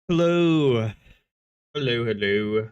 Hello. Hello, hello.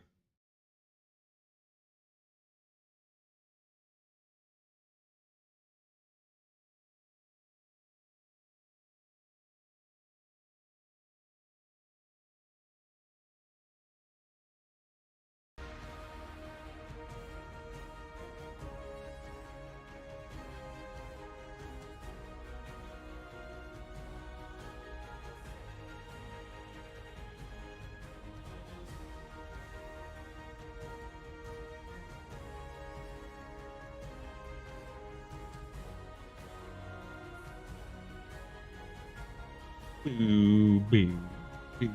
Boo, boo, boo.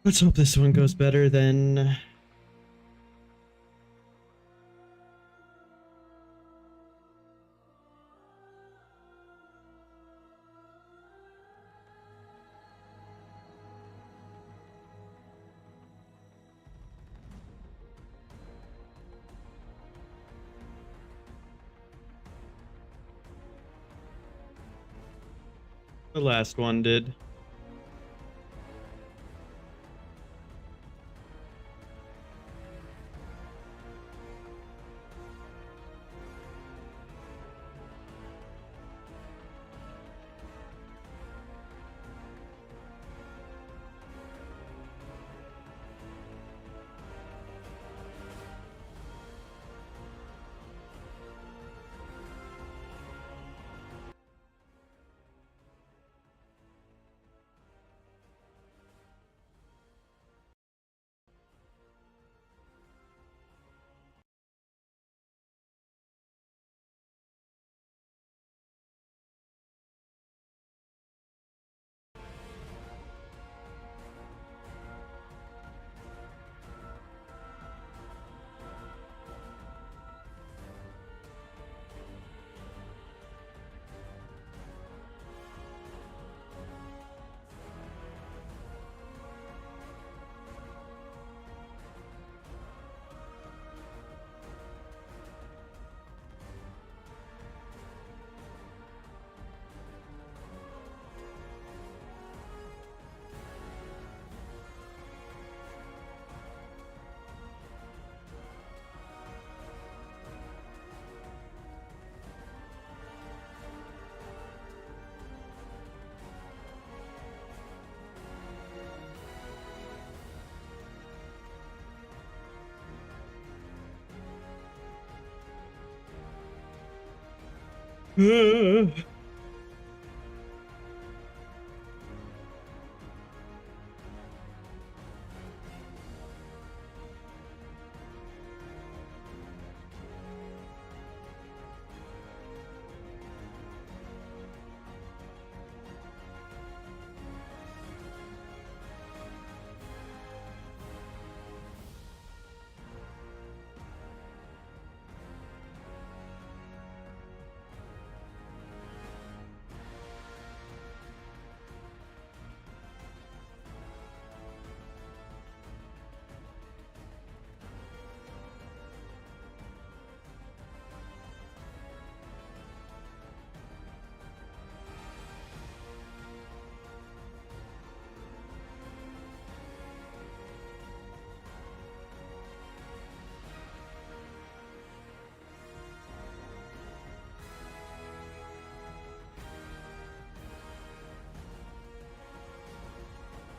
Let's hope this one goes better than the last one did.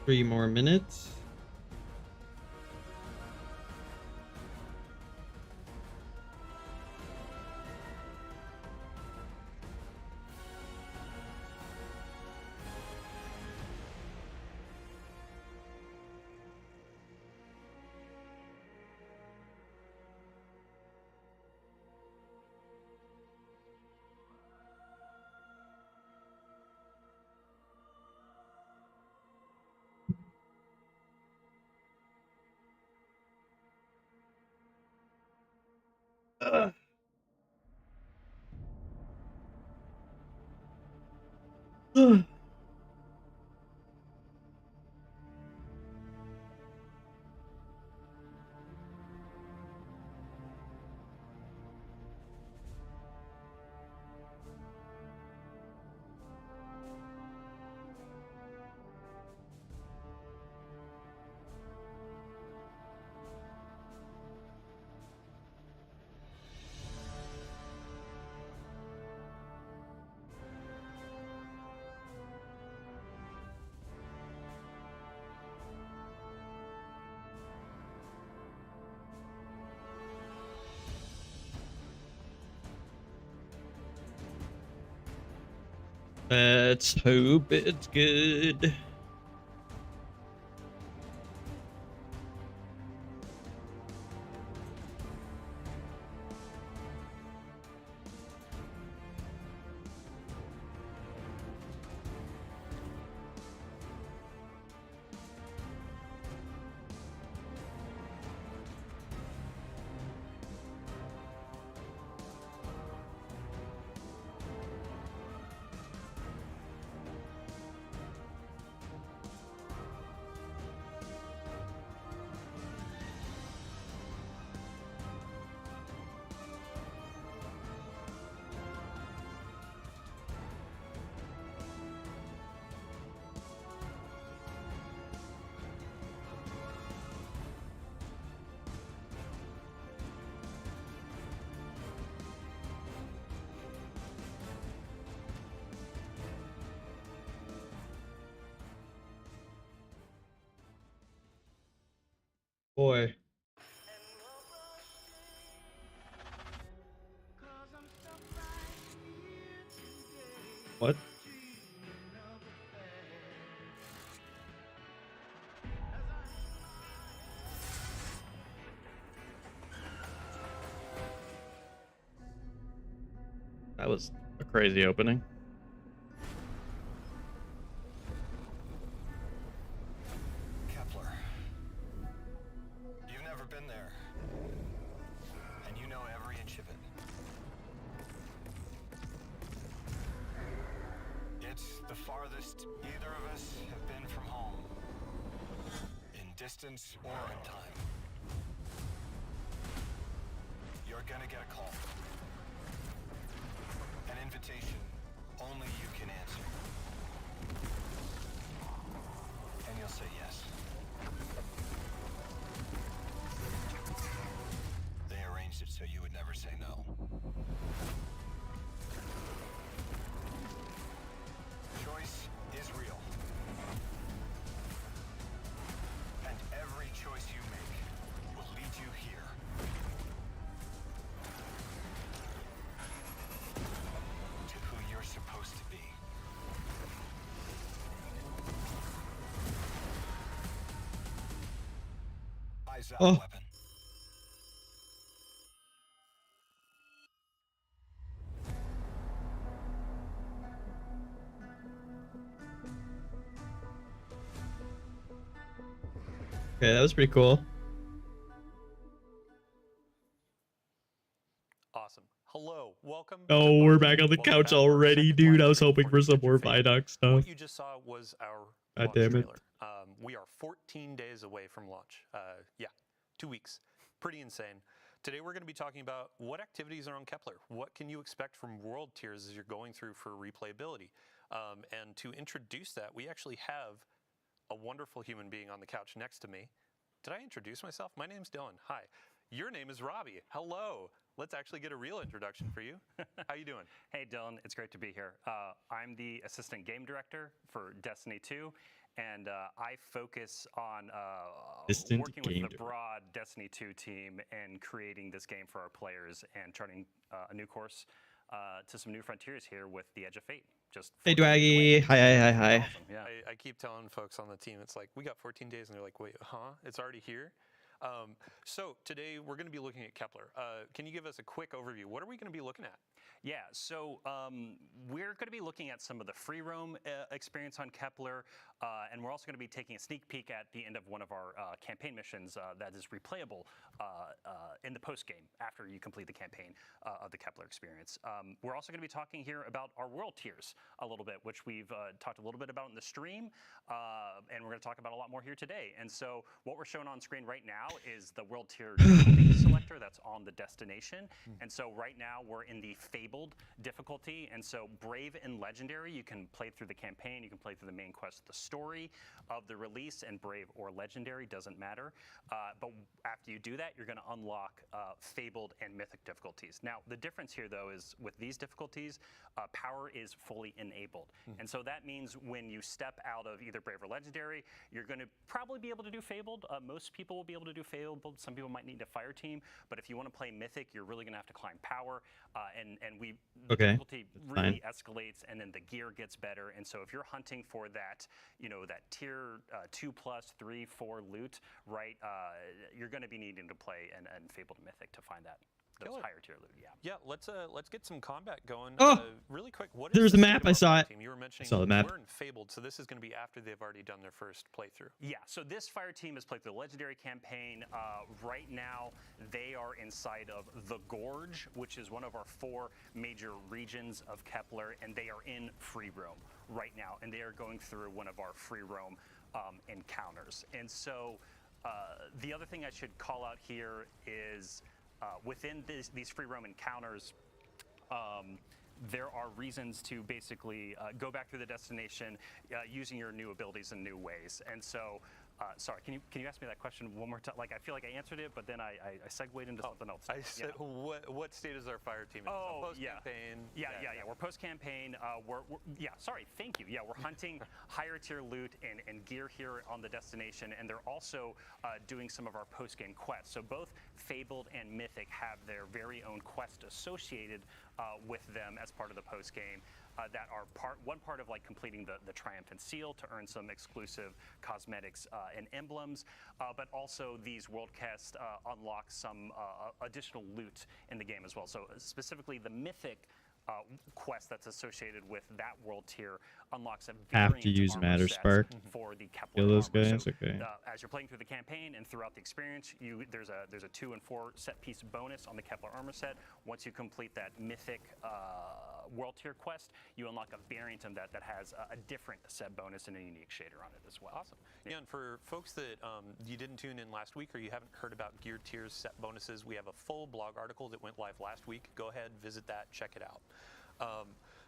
Three more minutes. Ugh. Ugh. Let's hope it's good. Boy. What? That was a crazy opening. Kepler. You've never been there. And you know every inch of it. It's the farthest either of us have been from home. In distance or in time. You're gonna get a call. An invitation only you can answer. And you'll say yes. They arranged it so you would never say no. Choice is real. And every choice you make will lead you here. To who you're supposed to be. Eyes out, Oh. weapon. Okay, that was pretty cool. Awesome. Hello, welcome. Oh, to we're both. back on the Welcome couch back to our already, second dude. live I was stream hoping for some Catch Your more Fate. Vidoc stuff. What you just saw was our God launch damn it. trailer. We are 14 days away from launch. Yeah, 2 weeks. Pretty insane. Today we're going to be talking about what activities are on Kepler. What can you expect from world tiers as you're going through for replayability? And to introduce that, we actually have a wonderful human being on the couch next to me. Did I introduce myself? My name's Dylan. Hi. Your name is Robbie. Hello. Let's actually get a real introduction for you. How you doing? Hey Dylan, it's great to be here. I'm the assistant game director for Destiny 2, and I focus on Assistant working game with the director. broad Destiny 2 team and creating this game for our players and charting a new course to some new frontiers here with the Edge of Fate. Just Hey, 14 days away. Dwaggy. Hi. Awesome, yeah. I keep telling folks on the team, it's like, we got 14 days, and they're like, wait, huh? It's already here? So today we're going to be looking at Kepler. Can you give us a quick overview? What are we going to be looking at? Yeah, so we're going to be looking at some of the free roam experience on Kepler, And we're also going to be taking a sneak peek at the end of one of our campaign missions that is replayable in the post game after you complete the campaign of the Kepler experience. We're also going to be talking here about our world tiers a little bit, which we've talked a little bit about in the stream, and we're going to talk about a lot more here today. And so what we're showing on screen right now is the world tier difficulty selector that's on the destination. And so right now we're in the Fabled difficulty, and so Brave and Legendary, you can play through the campaign, you can play through the main quest, the story of the release, and Brave or Legendary, doesn't matter. But after you do that, you're going to unlock Fabled and Mythic difficulties. Now, the difference here, though, is with these difficulties, power is fully enabled. And so that means when you step out of either Brave or Legendary, you're going to probably be able to do Fabled. Most people will be able to do Fabled. Some people might need a Fire Team. But if you want to play Mythic, you're really going to have to climb power. The difficulty really escalates, and then the gear gets better. And so if you're hunting for that, that tier 2+, 3, 4 loot, right, you're going to be needing to play and Fabled and Mythic to find those higher tier loot. Yeah, let's get some combat going. Oh! Really quick, what There's is the map, I saw it. team? You were mentioning saw the map. we're in Fabled, so this is going to be after they've already done their first playthrough. Yeah, so this Fire Team has played the Legendary campaign. Right now, they are inside of the Gorge, which is one of our 4 major regions of Kepler, and they are in free roam right now, and they are going through one of our free roam encounters. And so the other thing I should call out here is within these free roam encounters, there are reasons to basically go back through the destination using your new abilities in new ways. And so, sorry, can you ask me that question one more time? Like, I feel like I answered it, but then I segued into something else. I said, what state is our Fire Team in? Oh, post-campaign? Yeah. We're post-campaign. Sorry, thank you. Yeah, we're hunting higher tier loot and gear here on the destination, and they're also doing some of our post-game quests. So both Fabled and Mythic have their very own quest associated with them as part of the post-game. That are one part of like completing the Triumphant Seal to earn some exclusive cosmetics and emblems, but also these world quests unlock some additional loot in the game as well. So specifically the Mythic quest that's associated with that world tier unlocks a Have to variant use armor Matter set Spark. for the Kepler Kill those armor. guys? So, Okay. as you're playing through the campaign and throughout the experience, there's a 2 and 4 set piece bonus on the Kepler armor set. Once you complete that Mythic world tier quest, you unlock a variant of that has a different set bonus and a unique shader on it as well. Awesome. Yeah, and for folks that you didn't tune in last week or you haven't heard about gear tiers, set bonuses, we have a full blog article that went live last week. Go ahead, visit that, check it out.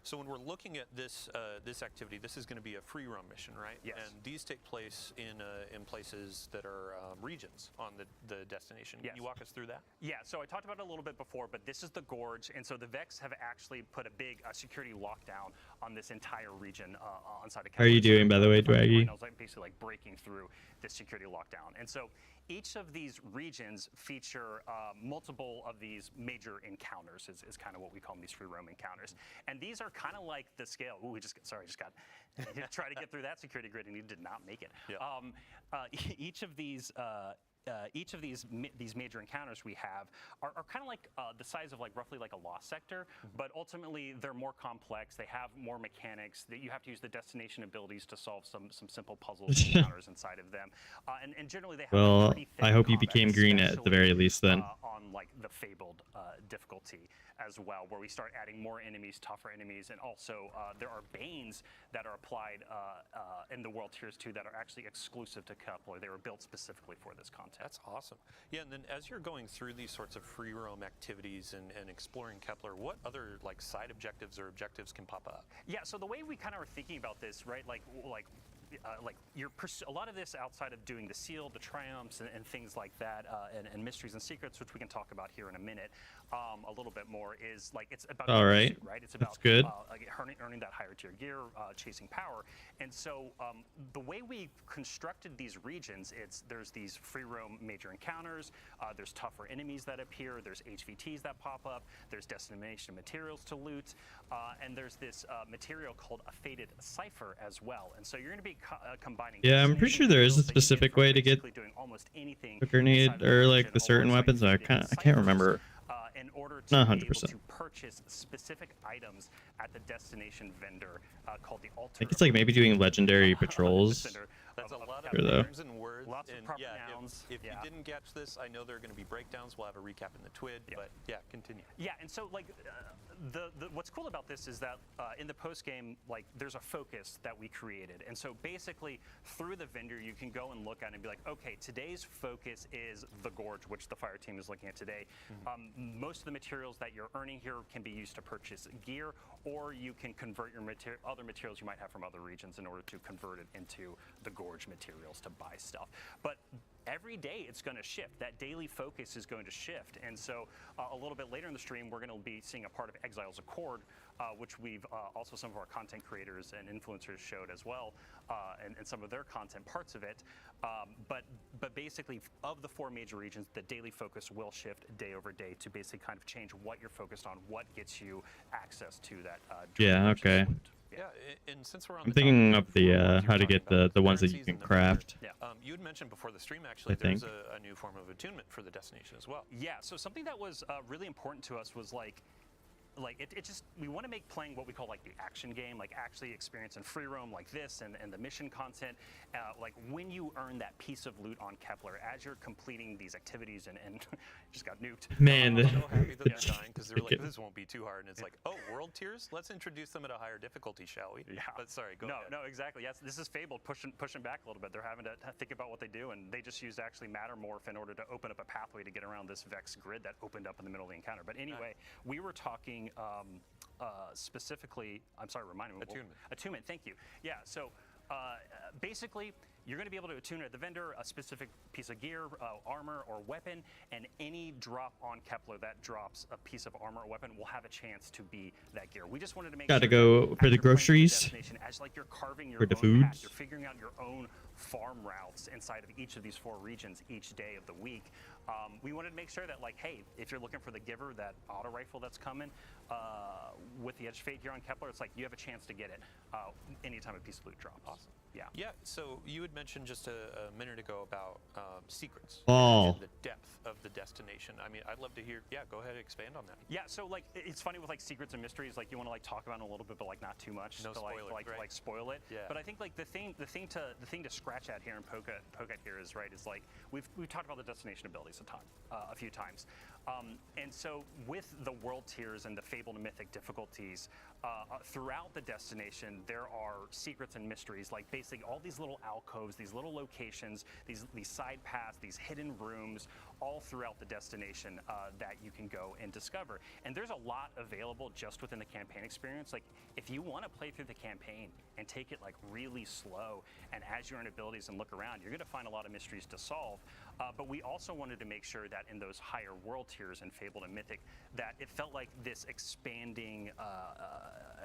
So when we're looking at this this activity, this is going to be a free roam mission, right? Yes. And these take place in places that are regions on the destination. Yes. Can you walk us through that? Yeah, so I talked about it a little bit before, but this is the Gorge, and so the Vex have actually put a big security lockdown on this entire region inside of Kepler. How are you doing, by the way, Dwaggy? I was basically like breaking through this security lockdown, and so each of these regions feature multiple of these major encounters is kind of what we call them, these free roam encounters. And these are kind of like the scale. Ooh, just got try to get through that security grid and he did not make it. Yeah. Each of these major encounters we have are kind of like the size of like roughly like a lost sector, but ultimately they're more complex. They have more mechanics that you have to use the destination abilities to solve some simple puzzles and encounters inside of them. And generally they have Well, pretty thin I hope you combat, became green at the very least then. on like the Fabled difficulty as well, where we start adding more enemies, tougher enemies, and also there are Banes that are applied in the World Tiers 2 that are actually exclusive to Kepler. They were built specifically for this content. That's awesome. Yeah, and then as you're going through these sorts of free roam activities and exploring Kepler, what other like side objectives or objectives can pop up? Yeah, so the way we kind of are thinking about this, right, like a lot of this outside of doing the seal, the triumphs, and things like that, and mysteries and secrets, which we can talk about here in a minute, a little bit more, is like it's about all right, right? It's about that's good. Like earning that higher tier gear, chasing power, and so the way we constructed these regions, there's these free roam major encounters, there's tougher enemies that appear, there's HVTs that pop up, there's destination materials to loot, and there's this material called a Fated Cipher as well, and so you're going to be combining. Yeah, I'm pretty sure there is a specific way to get doing almost anything a grenade or like the certain weapons. I can't remember. in order to be able 100%. to purchase specific items at the destination vendor called the Altar. I think it's like maybe doing legendary patrols. That's a lot of Sure, though. terms and words. Lots of and proper yeah, nouns. If Yeah. you didn't catch this, I know there are going to be breakdowns. We'll have a recap in the TWID, but yeah, continue. Yeah, and so like the what's cool about this is that in the post game, like there's a focus that we created, and so basically through the vendor you can go and look at it and be like, okay, today's focus is the Gorge, which the fire team is looking at today. Most of the materials that you're earning here can be used to purchase gear, or you can convert your other materials you might have from other regions in order to convert it into the Gorge materials to buy stuff. But every day it's going to shift. That daily focus is going to shift. And so a little bit later in the stream, we're going to be seeing a part of Exiles Accord, which we've also some of our content creators and influencers showed as well, and some of their content parts of it. But basically, of the 4 major regions, the daily focus will shift day over day to basically kind of change what you're focused on, what gets you access to that. Yeah, purchase okay. loot. Yeah, and since we're on I'm the thinking topic of the what you were how to talking get about, the ones that you currencies can and the vendor, craft. Yeah. You had mentioned before the stream, actually, I there's think. a new form of attunement for the destination as well. Yeah, so something that was really important to us was like it just, we want to make playing what we call like the action game, like actually experience in free roam like this and the mission content, like when you earn that piece of loot on Kepler as you're completing these activities and just got nuked. Man, I'm the, so happy that they're dying because they're like, Ticket. this won't be too hard. And it's like, oh, world tiers? Let's introduce them at a higher difficulty, shall we? Yeah. But sorry, go ahead. No, exactly. Yes, this is Fabled pushing back a little bit. They're having to think about what they do, and they just used actually Mattermorph in order to open up a pathway to get around this Vex grid that opened up in the middle of the encounter. But anyway, we were talking specifically, I'm sorry, remind me. Attunement. Attunement, thank you. Yeah, so basically, you're going to be able to attune at the vendor a specific piece of gear, armor, or weapon, and any drop on Kepler that drops a piece of armor or weapon will have a chance to be that gear. We just wanted to make Gotta sure go that for as the you're playing groceries, destination, as like you're carving your for the own path, foods. you're figuring out your own farm routes inside of each of these 4 regions each day of the week. We wanted to make sure that, like, hey, if you're looking for the Giver, that auto rifle that's coming with the Edge Fate here on Kepler, it's like you have a chance to get it anytime a piece of loot drops. Awesome. Yeah. Yeah, so you had mentioned just a minute ago about secrets Oh. and the depth of the destination. I mean, I'd love to hear, yeah, go ahead and expand on that. Yeah, so like it's funny with like secrets and mysteries, like you want to like talk about it a little bit, but like not too much No to spoilers, right? like spoil it. Yeah. But I think like the thing to scratch at here and poke at here is right is like we've talked about the destination abilities a few times, and so with the world tiers and the Fabled and Mythic difficulties throughout the destination, there are secrets and mysteries, like basically all these little alcoves, these little locations, these side paths, these hidden rooms, all throughout the destination that you can go and discover. And there's a lot available just within the campaign experience. Like if you want to play through the campaign and take it like really slow, and as you earn abilities and look around, you're going to find a lot of mysteries to solve. But we also wanted to make sure that in those higher world tiers in Fabled and Mythic, that it felt like this expanding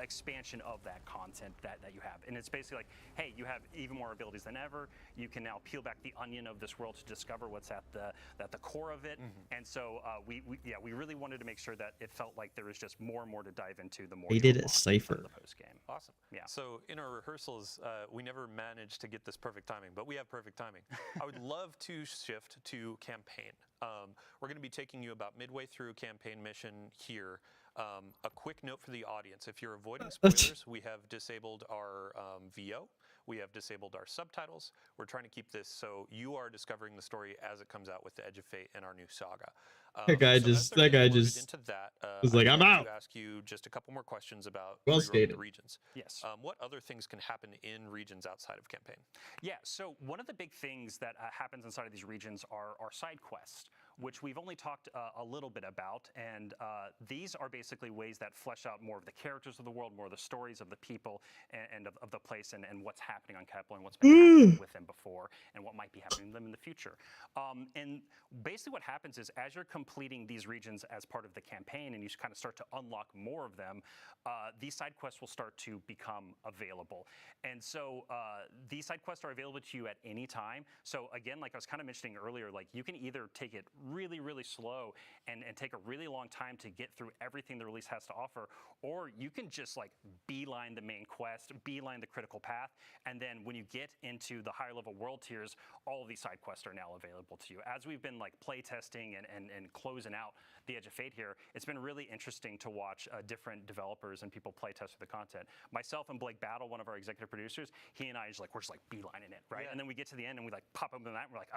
expansion of that content that you have. And it's basically like, hey, you have even more abilities than ever. You can now peel back the onion of this world to discover what's at the core of it. And so we really wanted to make sure that it felt like there was just more and more to dive into the more They you did a unlock cipher. of the post game. Awesome. Yeah. So in our rehearsals, we never managed to get this perfect timing, but we have perfect timing. I would love to shift to campaign. We're going to be taking you about midway through campaign mission here. A quick note for the audience: if you're avoiding spoilers, we have disabled our VO. We have disabled our subtitles. We're trying to keep this so you are discovering the story as it comes out with the Edge of Fate and our new saga. That guy so as just- they're that guy getting loaded just into that, was I'd like, "I'm like out." to ask you just a couple more questions about Well free roam stated. regions. Yes. What other things can happen in regions outside of campaign? Yeah, so one of the big things that happens inside of these regions are side quests, which we've only talked a little bit about, and these are basically ways that flesh out more of the characters of the world, more of the stories of the people and of the place, and what's happening on Kepler and what's been happening with them before and what might be happening to them in the future. And basically what happens is as you're completing these regions as part of the campaign and you kind of start to unlock more of them, these side quests will start to become available. And so these side quests are available to you at any time. So again, like I was kind of mentioning earlier, like you can either take it really, really slow and take a really long time to get through everything the release has to offer, or you can just like beeline the main quest, beeline the critical path, and then when you get into the higher level world tiers, all of these side quests are now available to you. As we've been like play testing and closing out the Edge of Fate here, it's been really interesting to watch different developers and people play test the content. Myself and Blake Battle, one of our executive producers, he and I we're just like beelining it, right? Yeah. And then we get to the end and we like pop up in that and we're like,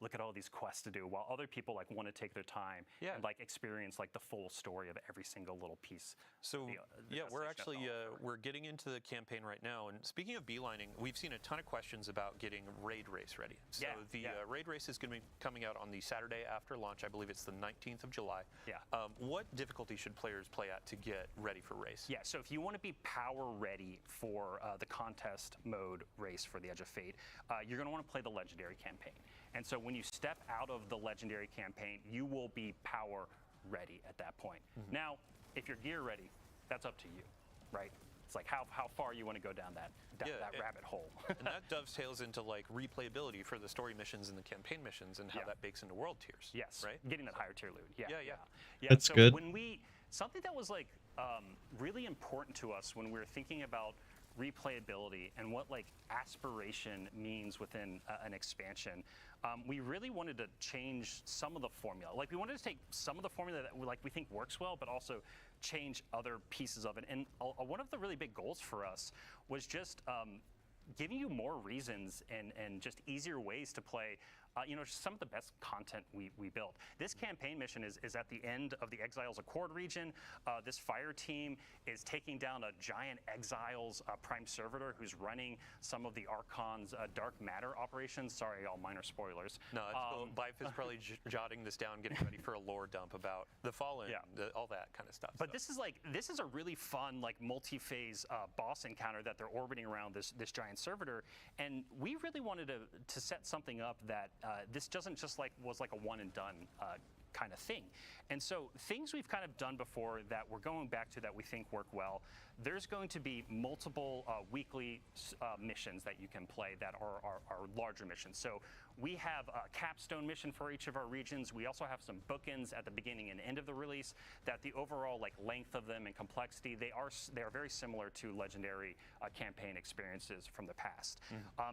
look at all these quests to do, while other people like want to take their time Yeah. and like experience like the full story of every single little piece. So the yeah, we're destination actually has to offer. we're getting into the campaign right now. And speaking of beelining, we've seen a ton of questions about getting raid race ready. So Yeah, the yeah. raid race is going to be coming out on the Saturday after launch. I believe it's the 19th of July. Yeah. What difficulty should players play at to get ready for race? Yeah, so if you want to be power ready for the contest mode race for the Edge of Fate, you're going to want to play the Legendary campaign. And so when you step out of the Legendary campaign, you will be power ready at that point. Now, if you're gear ready, that's up to you, right? It's like how far you want to go down that rabbit hole. And that dovetails into like replayability for the story missions and the campaign missions and how Yeah. that bakes into world tiers. Yes, Right? getting that higher tier loot. Yeah, Yeah. That's so good. When something that was like really important to us when we were thinking about replayability and what like aspiration means within an expansion, we really wanted to change some of the formula. Like we wanted to take some of the formula that we think works well, but also change other pieces of it. And one of the really big goals for us was just giving you more reasons and just easier ways to play some of the best content we built. This campaign mission is at the end of the Exiles Accord region. This fire team is taking down a giant Exiles prime servitor who's running some of the Archon's dark matter operations. Sorry, all minor spoilers. No, it's cool. Bife is probably jotting this down, getting ready for a lore dump about the Fallen, Yeah. all that kind of stuff. But this is a really fun like multi-phase boss encounter that they're orbiting around this giant servitor, and we really wanted to set something up that this doesn't just was like a one and done kind of thing. And so things we've kind of done before that we're going back to that we think work well, there's going to be multiple weekly missions that you can play that are larger missions. So we have a capstone mission for each of our regions. We also have some bookends at the beginning and end of the release that the overall like length of them and complexity, they are very similar to Legendary campaign experiences from the past.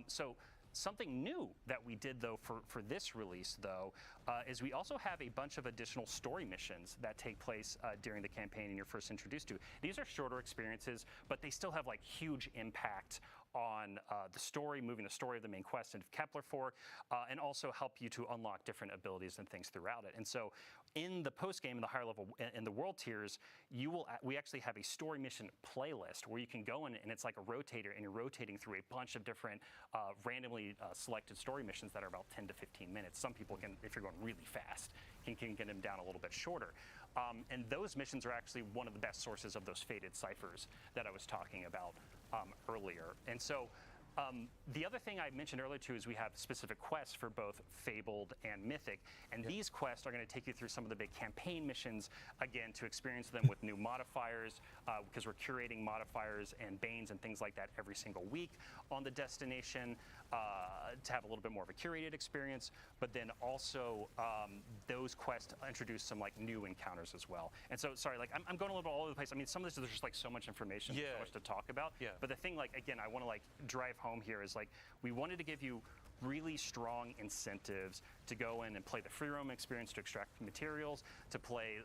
So something new that we did though for this release though is we also have a bunch of additional story missions that take place during the campaign and you're first introduced to. These are shorter experiences, but they still have like huge impact on the story, moving the story of the main quest into Kepler 4, and also help you to unlock different abilities and things throughout it. And so in the post game, in the higher level, in the world tiers, we actually have a story mission playlist where you can go in and it's like a rotator and you're rotating through a bunch of different randomly selected story missions that are about 10 to 15 minutes. Some people can, if you're going really fast, can get them down a little bit shorter. And those missions are actually one of the best sources of those faded ciphers that I was talking about earlier. And so the other thing I mentioned earlier too is we have specific quests for both Fabled and Mythic, and these quests are going to take you through some of the big campaign missions, again, to experience them with new modifiers, because we're curating modifiers and banes and things like that every single week on the destination to have a little bit more of a curated experience, but then also those quests introduce some like new encounters as well. And so, sorry, like I'm going a little bit all over the place. I mean, some of this is just like so much information, so much to talk about. Yeah. But the thing, like, again, I want to like drive home here is like we wanted to give you really strong incentives to go in and play the free roam experience to extract materials, to play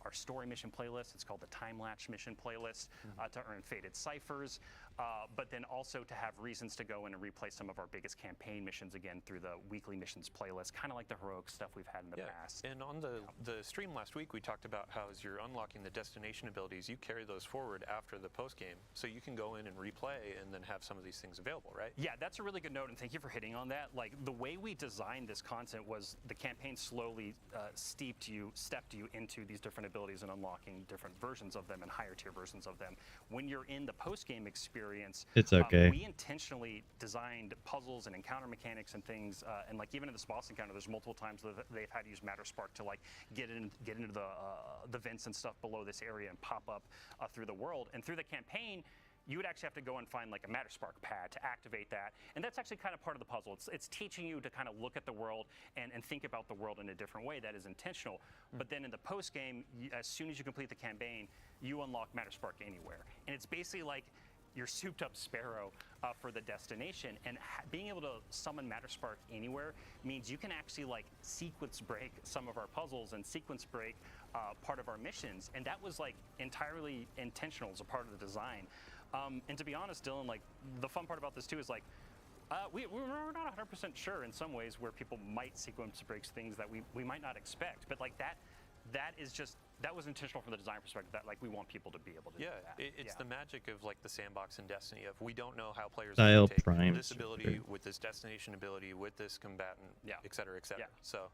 our story mission playlist. It's called the Time Latch mission playlist, to earn faded ciphers, but then also to have reasons to go in and replay some of our biggest campaign missions again through the weekly missions playlist, kind of like the heroic stuff we've had in the past. And on the stream last week, we talked about how as you're unlocking the destination abilities, you carry those forward after the post game, so you can go in and replay and then have some of these things available, right? Yeah, that's a really good note, and thank you for hitting on that. Like the way we designed this content was the campaign slowly stepped you into these different abilities and unlocking different versions of them and higher tier versions of them. When you're in the post game experience, It's okay. We intentionally designed puzzles and encounter mechanics and things, and like even in this boss encounter, there's multiple times that they've had to use Matter Spark to like get into the vents and stuff below this area and pop up through the world. And through the campaign, you would actually have to go and find like a Matterspark pad to activate that. And that's actually kind of part of the puzzle. It's teaching you to kind of look at the world and think about the world in a different way that is intentional. But then in the post game, as soon as you complete the campaign, you unlock Matterspark Anywhere. And it's basically like your souped up Sparrow for the destination, and being able to summon Matterspark Anywhere means you can actually like sequence break some of our puzzles and sequence break part of our missions, and that was like entirely intentional as a part of the design. And to be honest, Dylan, like the fun part about this too is like we're not 100% sure in some ways where people might sequence breaks things that we might not expect, but like that is just, that was intentional from the design perspective, that like we want people to be able to do that. It's the magic of like the sandbox in Destiny of we don't know how players Style will take prime this ability super. with this destination ability with this combatant, et cetera, et cetera. Yeah. So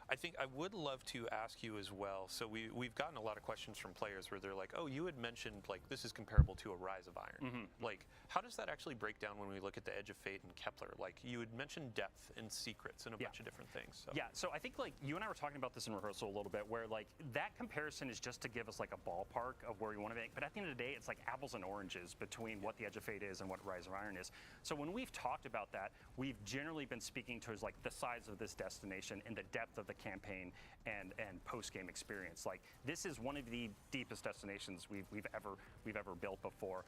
I think I would love to ask you as well. So we've gotten a lot of questions from players where they're like, oh, you had mentioned like this is comparable to a Rise of Iron. Like, how does that actually break down when we look at the Edge of Fate and Kepler? Like, you had mentioned depth and secrets and a bunch of different things. So. Yeah, so I think like you and I were talking about this in rehearsal a little bit, where like that comparison is just to give us like a ballpark of where we want to make, but at the end of the day, it's like apples and oranges between what the Edge of Fate is and what Rise of Iron is. So when we've talked about that, we've generally been speaking towards like the size of this destination and the depth of the campaign and post-game experience. Like, this is one of the deepest destinations we've ever built before,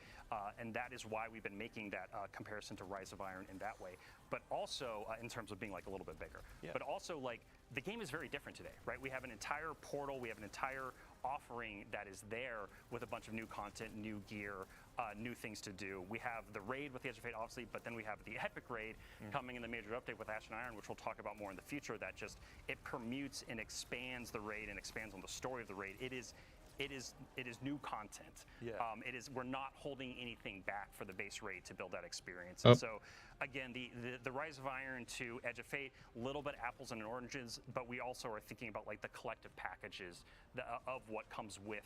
and that is why we've been making that comparison to Rise of Iron in that way. But also in terms of being like a little bit bigger. But also like the game is very different today, right? We have an entire portal, we have an entire offering that is there with a bunch of new content, new gear, new things to do. We have the raid with the Edge of Fate, obviously, but then we have the epic raid coming in the major update with Ash and Iron, which we'll talk about more in the future. That just, it permutes and expands the raid and expands on the story of the raid. It is new content. We're not holding anything back for the base raid to build that experience. And so again, the Rise of Iron to Edge of Fate, little bit apples and oranges, but we also are thinking about like the collective packages of what comes with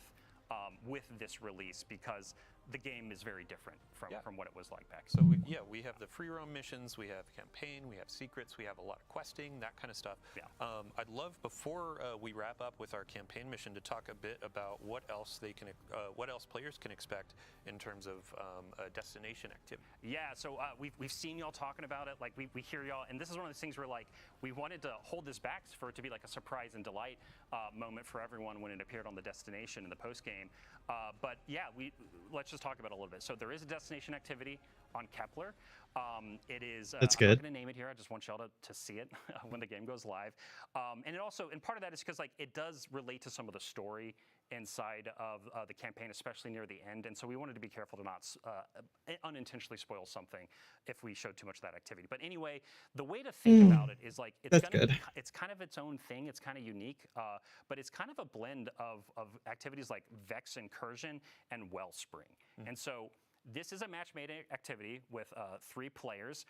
this release, because the game is very different from what it was like back. So we have the free roam missions, we have campaign, we have secrets, we have a lot of questing, that kind of stuff. I'd love, before we wrap up with our campaign mission, to talk a bit about what else players can expect in terms of destination activity. Yeah, so we've seen y'all talking about it. Like we hear y'all, and this is one of those things where like we wanted to hold this back for it to be like a surprise and delight moment for everyone when it appeared on the destination in the post game. But yeah, let's just talk about it a little bit. So there is a destination activity on Kepler. It is. That's I'm good. not going to name it here. I just want y'all to see it when the game goes live. And it also, and part of that is because like it does relate to some of the story inside of the campaign, especially near the end. And so we wanted to be careful to not unintentionally spoil something if we showed too much of that activity. But anyway, the way to think about it is like it's kind of its own thing. It's kind of unique, but it's kind of a blend of activities like Vex Incursion and Wellspring. And so this is a match-made activity with 3 players.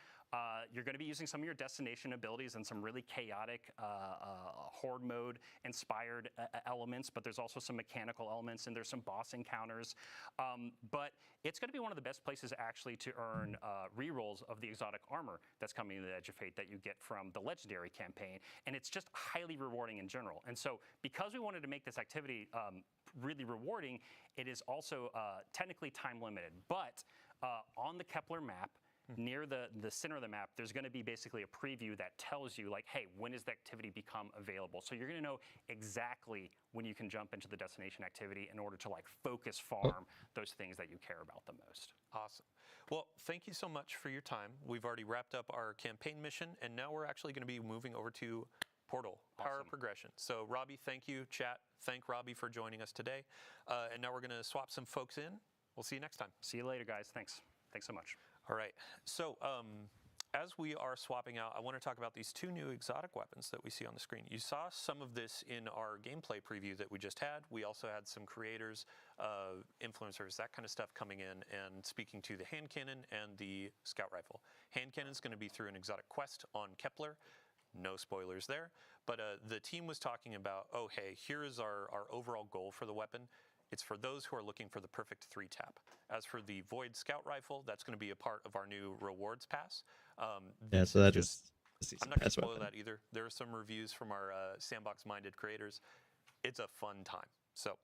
You're going to be using some of your destination abilities and some really chaotic horde mode inspired elements, but there's also some mechanical elements and there's some boss encounters. But it's going to be one of the best places actually to earn rerolls of the exotic armor that's coming in the Edge of Fate that you get from the Legendary campaign, and it's just highly rewarding in general. And so because we wanted to make this activity really rewarding, it is also technically time limited, but on the Kepler map, near the center of the map, there's going to be basically a preview that tells you like, hey, when does the activity become available? So you're going to know exactly when you can jump into the destination activity in order to like focus farm those things that you care about the most. Awesome. Well, thank you so much for your time. We've already wrapped up our campaign mission, and now we're actually going to be moving over to Portal, Power Progression. So Robbie, thank you. Chat, thank Robbie for joining us today. And now we're going to swap some folks in. We'll see you next time. See you later, guys. Thanks so much. All right. So as we are swapping out, I want to talk about these 2 new exotic weapons that we see on the screen. You saw some of this in our gameplay preview that we just had. We also had some creators, influencers, that kind of stuff coming in and speaking to the hand cannon and the scout rifle. Hand cannon is going to be through an exotic quest on Kepler. No spoilers there. But the team was talking about, oh, hey, here is our overall goal for the weapon. It's for those who are looking for the perfect 3-tap. As for the Void Scout Rifle, that's going to be a part of our new rewards pass. Yeah, so that just I'm not going to spoil that either. There are some reviews from our sandbox-minded creators. It's a fun time. So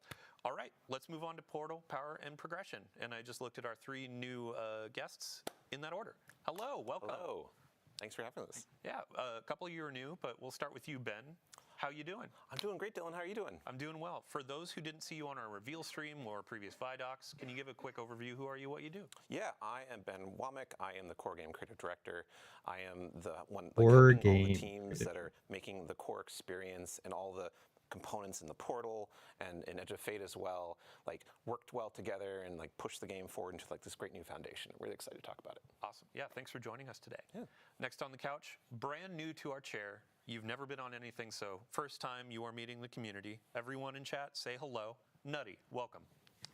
All right, let's move on to Portal, Power, and Progression. And I just looked at our 3 new guests in that order. Hello, welcome. Hello. Thanks for having us. Yeah, a couple of you are new, but we'll start with you, Ben. How you doing? I'm doing great, Dylan. How are you doing? I'm doing well. For those who didn't see you on our reveal stream or previous Vidocs, can you give a quick overview? Who are you, what you do? Yeah, I am Ben Womack. I am the Core Game Creative Director. I am the one Core helping all the Game teams that are making the core experience and all the components in the Portal and in Edge of Fate as well, like worked well together and like pushed the game forward into like this great new foundation. I'm really excited to talk about it. Awesome. Yeah, thanks for joining us today. Yeah. Next on the couch, brand new to our chair. You've never been on anything, so first time you are meeting the community. Everyone in chat, say hello. Nutty, welcome.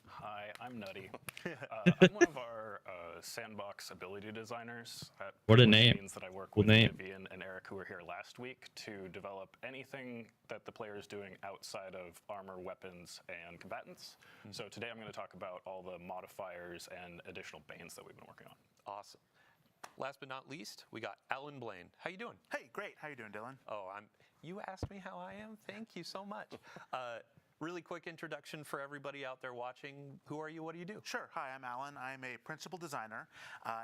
Hi, I'm Nutty. I'm one of our sandbox ability designers. What a which name. Means that I work Cool with name. Vivian and Eric, who were here last week, to develop anything that the player is doing outside of armor, weapons, and combatants. So today I'm going to talk about all the modifiers and additional banes that we've been working on. Awesome. Last but not least, we got Alan Blaine. How you doing? Hey, great. How you doing, Dylan? Oh, you asked me how I am? Thank you so much. Really quick introduction for everybody out there watching. Who are you? What do you do? Sure. Hi, I'm Alan. I'm a principal designer,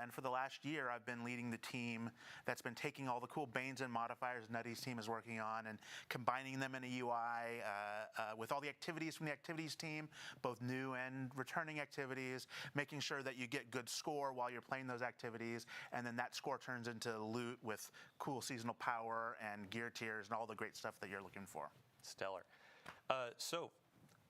and for the last year, I've been leading the team that's been taking all the cool banes and modifiers Nutty's team is working on and combining them in a UI with all the activities from the activities team, both new and returning activities, making sure that you get good score while you're playing those activities, and then that score turns into loot with cool seasonal power and gear tiers and all the great stuff that you're looking for. Stellar. So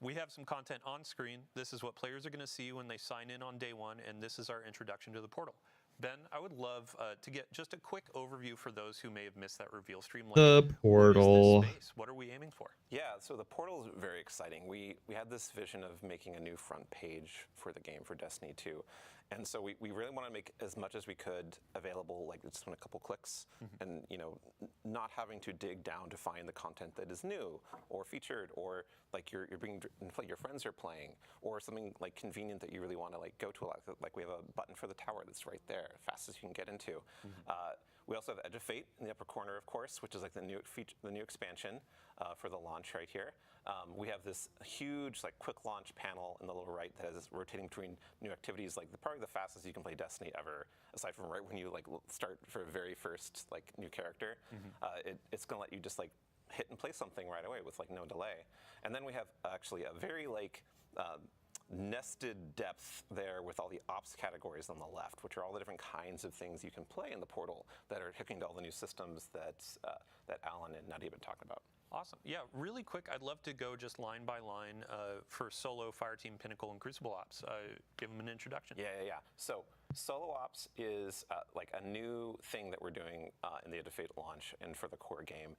we have some content on screen. This is what players are going to see when they sign in on day one, and this is our introduction to the portal. Ben, I would love to get just a quick overview for those who may have missed that reveal stream. The What is portal. this space? What are we aiming for? Yeah, so the portal is very exciting. We had this vision of making a new front page for the game for Destiny 2. And so we really want to make as much as we could available, like just in a couple clicks, and not having to dig down to find the content that is new or featured, or like you're being like your friends are playing, or something like convenient that you really want to like go to a lot. Like we have a button for the tower that's right there, fastest you can get into. We also have Edge of Fate in the upper corner, of course, which is like the new expansion for the launch right here. We have this huge like quick launch panel in the lower right that is rotating between new activities, like probably the fastest you can play Destiny ever, aside from right when you like start for a very first like new character. It's gonna let you just like hit and play something right away with like no delay. And then we have actually a very like nested depth there with all the ops categories on the left, which are all the different kinds of things you can play in the portal that are hooking to all the new systems that Alan and Nutty have been talking about. Awesome. Yeah, really quick, I'd love to go just line by line for Solo, Fireteam, Pinnacle, and Crucible Ops. Give them an introduction. Yeah. So Solo Ops is like a new thing that we're doing in the Edge of Fate launch and for the core game.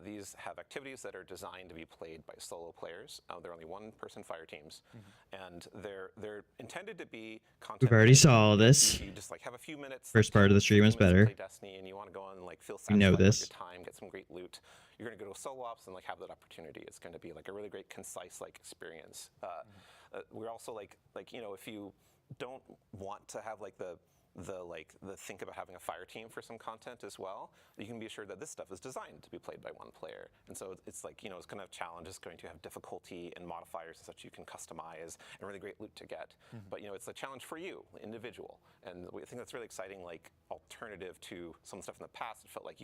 These have activities that are designed to be played by solo players. They're only one-person fire teams, and they're intended to be content. We've already saw this. You just like have a few minutes. First part of the stream is better. Play Destiny, and you want to go on and like feel We know satisfied with this. your time, get some great loot. You're going to go to Solo Ops and like have that opportunity. It's going to be like a really great, concise like experience. We're also like if you don't want to have like the think about having a fire team for some content as well, you can be assured that this stuff is designed to be played by one player. And so it's like, it's going to have challenge, it's going to have difficulty and modifiers such you can customize and really great loot to get. But it's a challenge for you, individual. And I think that's really exciting, like alternative to some stuff in the past. It felt like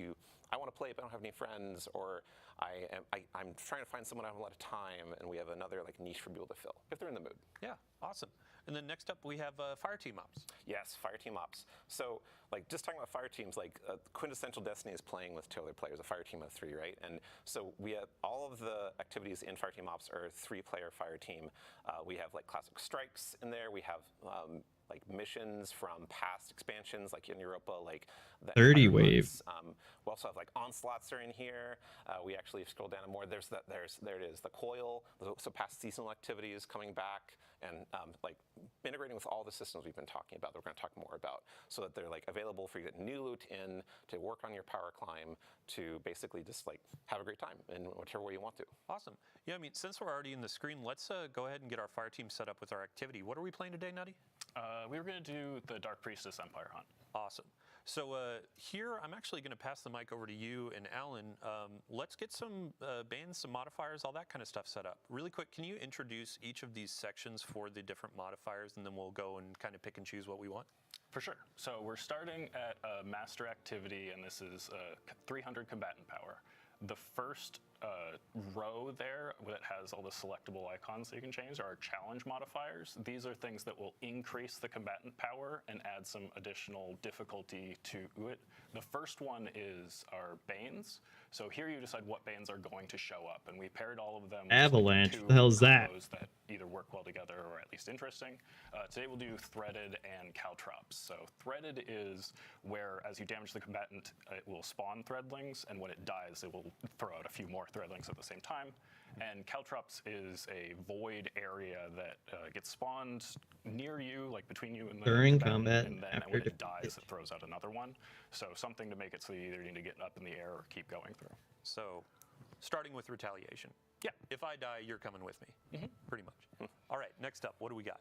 I want to play but I don't have any friends, or I'm trying to find someone I have a lot of time, and we have another like niche for people to fill if they're in the mood. Yeah, awesome. And then next up we have Fireteam Ops. Yes, Fireteam Ops. So, like, just talking about fire teams, like, quintessential Destiny is playing with 2 other players, a fire team of 3, right? And so we have all of the activities in Fireteam Ops are a 3-player fire team. We have, like, classic strikes in there. We have, like, missions from past expansions, like in Europa, like the 30 Empire wave. Months. We also have, like, onslaughts are in here. We actually scroll down more. There it is, the coil. So past seasonal activities coming back, and like integrating with all the systems we've been talking about that we're going to talk more about, so that they're like available for you to get new loot in, to work on your power climb, to basically just like have a great time in whichever way you want to. Awesome. Yeah, I mean, since we're already in the screen, let's go ahead and get our fire team set up with our activity. What are we playing today, Nutty? We were going to do the Dark Priestess Empire Hunt. Awesome. So here, I'm actually going to pass the mic over to you and Alan. Let's get some bans, some modifiers, all that kind of stuff set up. Really quick, can you introduce each of these sections for the different modifiers, and then we'll go and kind of pick and choose what we want? For sure. So we're starting at master activity, and this is 300 combatant power. The first row there that has all the selectable icons that you can change are challenge modifiers. These are things that will increase the combatant power and add some additional difficulty to it. The first one is our Banes. So here you decide what Banes are going to show up, and we paired all of them with Avalanche, two what the hell's that? combos that either work well together or at least interesting. Today we'll do Threaded and Caltrops. So Threaded is where, as you damage the combatant, it will spawn Threadlings, and when it dies, it will throw out a few more Threadlings at the same time. And Caltrops is a void area that gets spawned near you, like between you and the During combatant, combat, and then after when it defeat. dies, it throws out another one. So something to make it so you either need to get up in the air or keep going through. So starting with retaliation. Yeah. If I die, you're coming with me, pretty much. All right, next up, what do we got?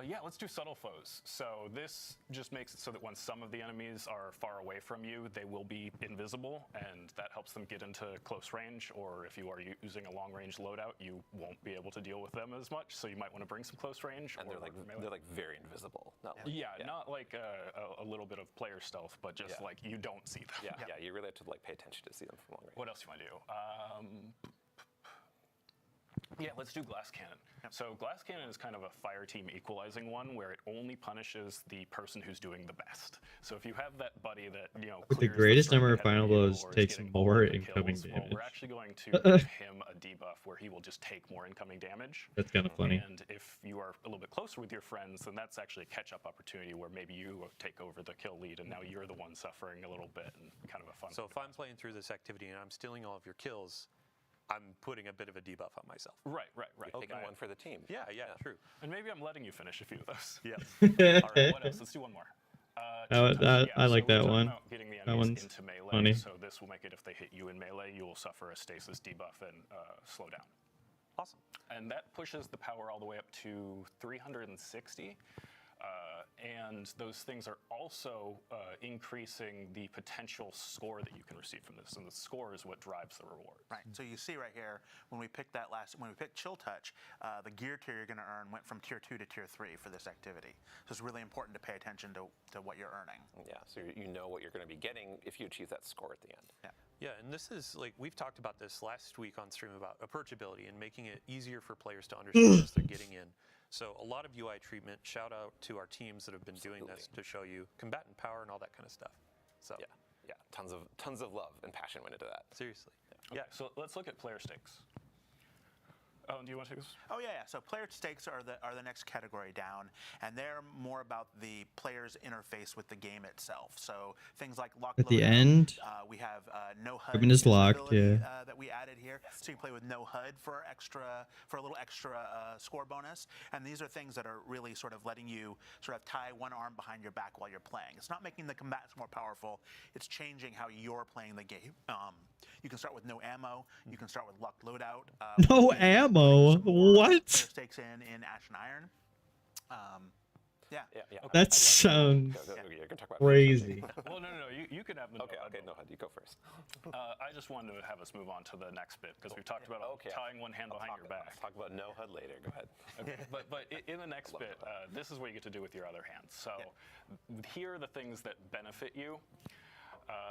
Yeah, let's do subtle foes. So this just makes it so that when some of the enemies are far away from you, they will be invisible, and that helps them get into close range, or if you are using a long-range loadout, you won't be able to deal with them as much, so you might want to bring some close range. And or they're like melee. they're like very invisible. Not like, Yeah, not like a little bit of player stealth, but just Yeah. like you don't see them. yeah. You really have to like pay attention to see them from long range. What else do you want to do? Yeah, let's do Glass Cannon. So Glass Cannon is kind of a fire team equalizing one where it only punishes the person who's doing the best. So if you have that buddy that, you know, With the clears greatest strike number of ahead final you blows or is takes getting more all the incoming kills, well, damage. we're actually going to give him a debuff where he will just take more incoming damage. That's kind of funny. And if you are a little bit closer with your friends, then that's actually a catch-up opportunity where maybe you take over the kill lead and now you're the one suffering a little bit, and kind of a fun. So if I'm playing through this activity and I'm stealing all of your kills, I'm putting a bit of a debuff on myself. Right. Taking one for the team. Yeah, true. And maybe I'm letting you finish a few of those. Yeah. All right, what else? Let's do one more. Oh, Chill touch. I like so we're that talking one. about getting the That enemies one's into melee. funny. So this will make it if they hit you in melee, you will suffer a stasis debuff and slow down. Awesome. And that pushes the power all the way up to 360. And those things are also increasing the potential score that you can receive from this. And the score is what drives the reward. Right. So you see right here, when we picked when we picked Chill Touch, the gear tier you're going to earn went from tier 2 to tier 3 for this activity. So it's really important to pay attention to what you're earning. Yeah, so you know what you're going to be getting if you achieve that score at the end. Yeah. Yeah, and this is like, we've talked about this last week on stream about approachability and making it easier for players to understand as they're getting in. So a lot of UI treatment, shout out to our teams that have been doing this to show you combatant power and all that kind of stuff. So Yeah, tons of love and passion went into that. seriously. Okay, so let's look at player stakes. Oh, do you want to take this? Oh yeah. So player stakes are the next category down, and they're more about the player's interface with the game itself. So things like lock. At the loadout, end, we have no HUD equipment is locked, visibility, yeah. that we added here, so you can play with no HUD for a little extra score bonus. And these are things that are really sort of letting you sort of tie one arm behind your back while you're playing. It's not making the combatants more powerful. It's changing how you're playing the game. You can start with no ammo. You can start with locked loadout. No with ammo? some more What? player stakes in Ashen Iron. Yeah. Yeah. Okay. That sounds You're gonna talk about crazy. Well, no. You can have the Okay, no HUD. no HUD. You go first. I just wanted to have us move on to the next bit because we've talked about Okay. tying one hand behind your back. Let's talk about no HUD later. Go ahead. Okay, but in the next bit, this is what you get to do with your other hand. So here are the things that benefit you.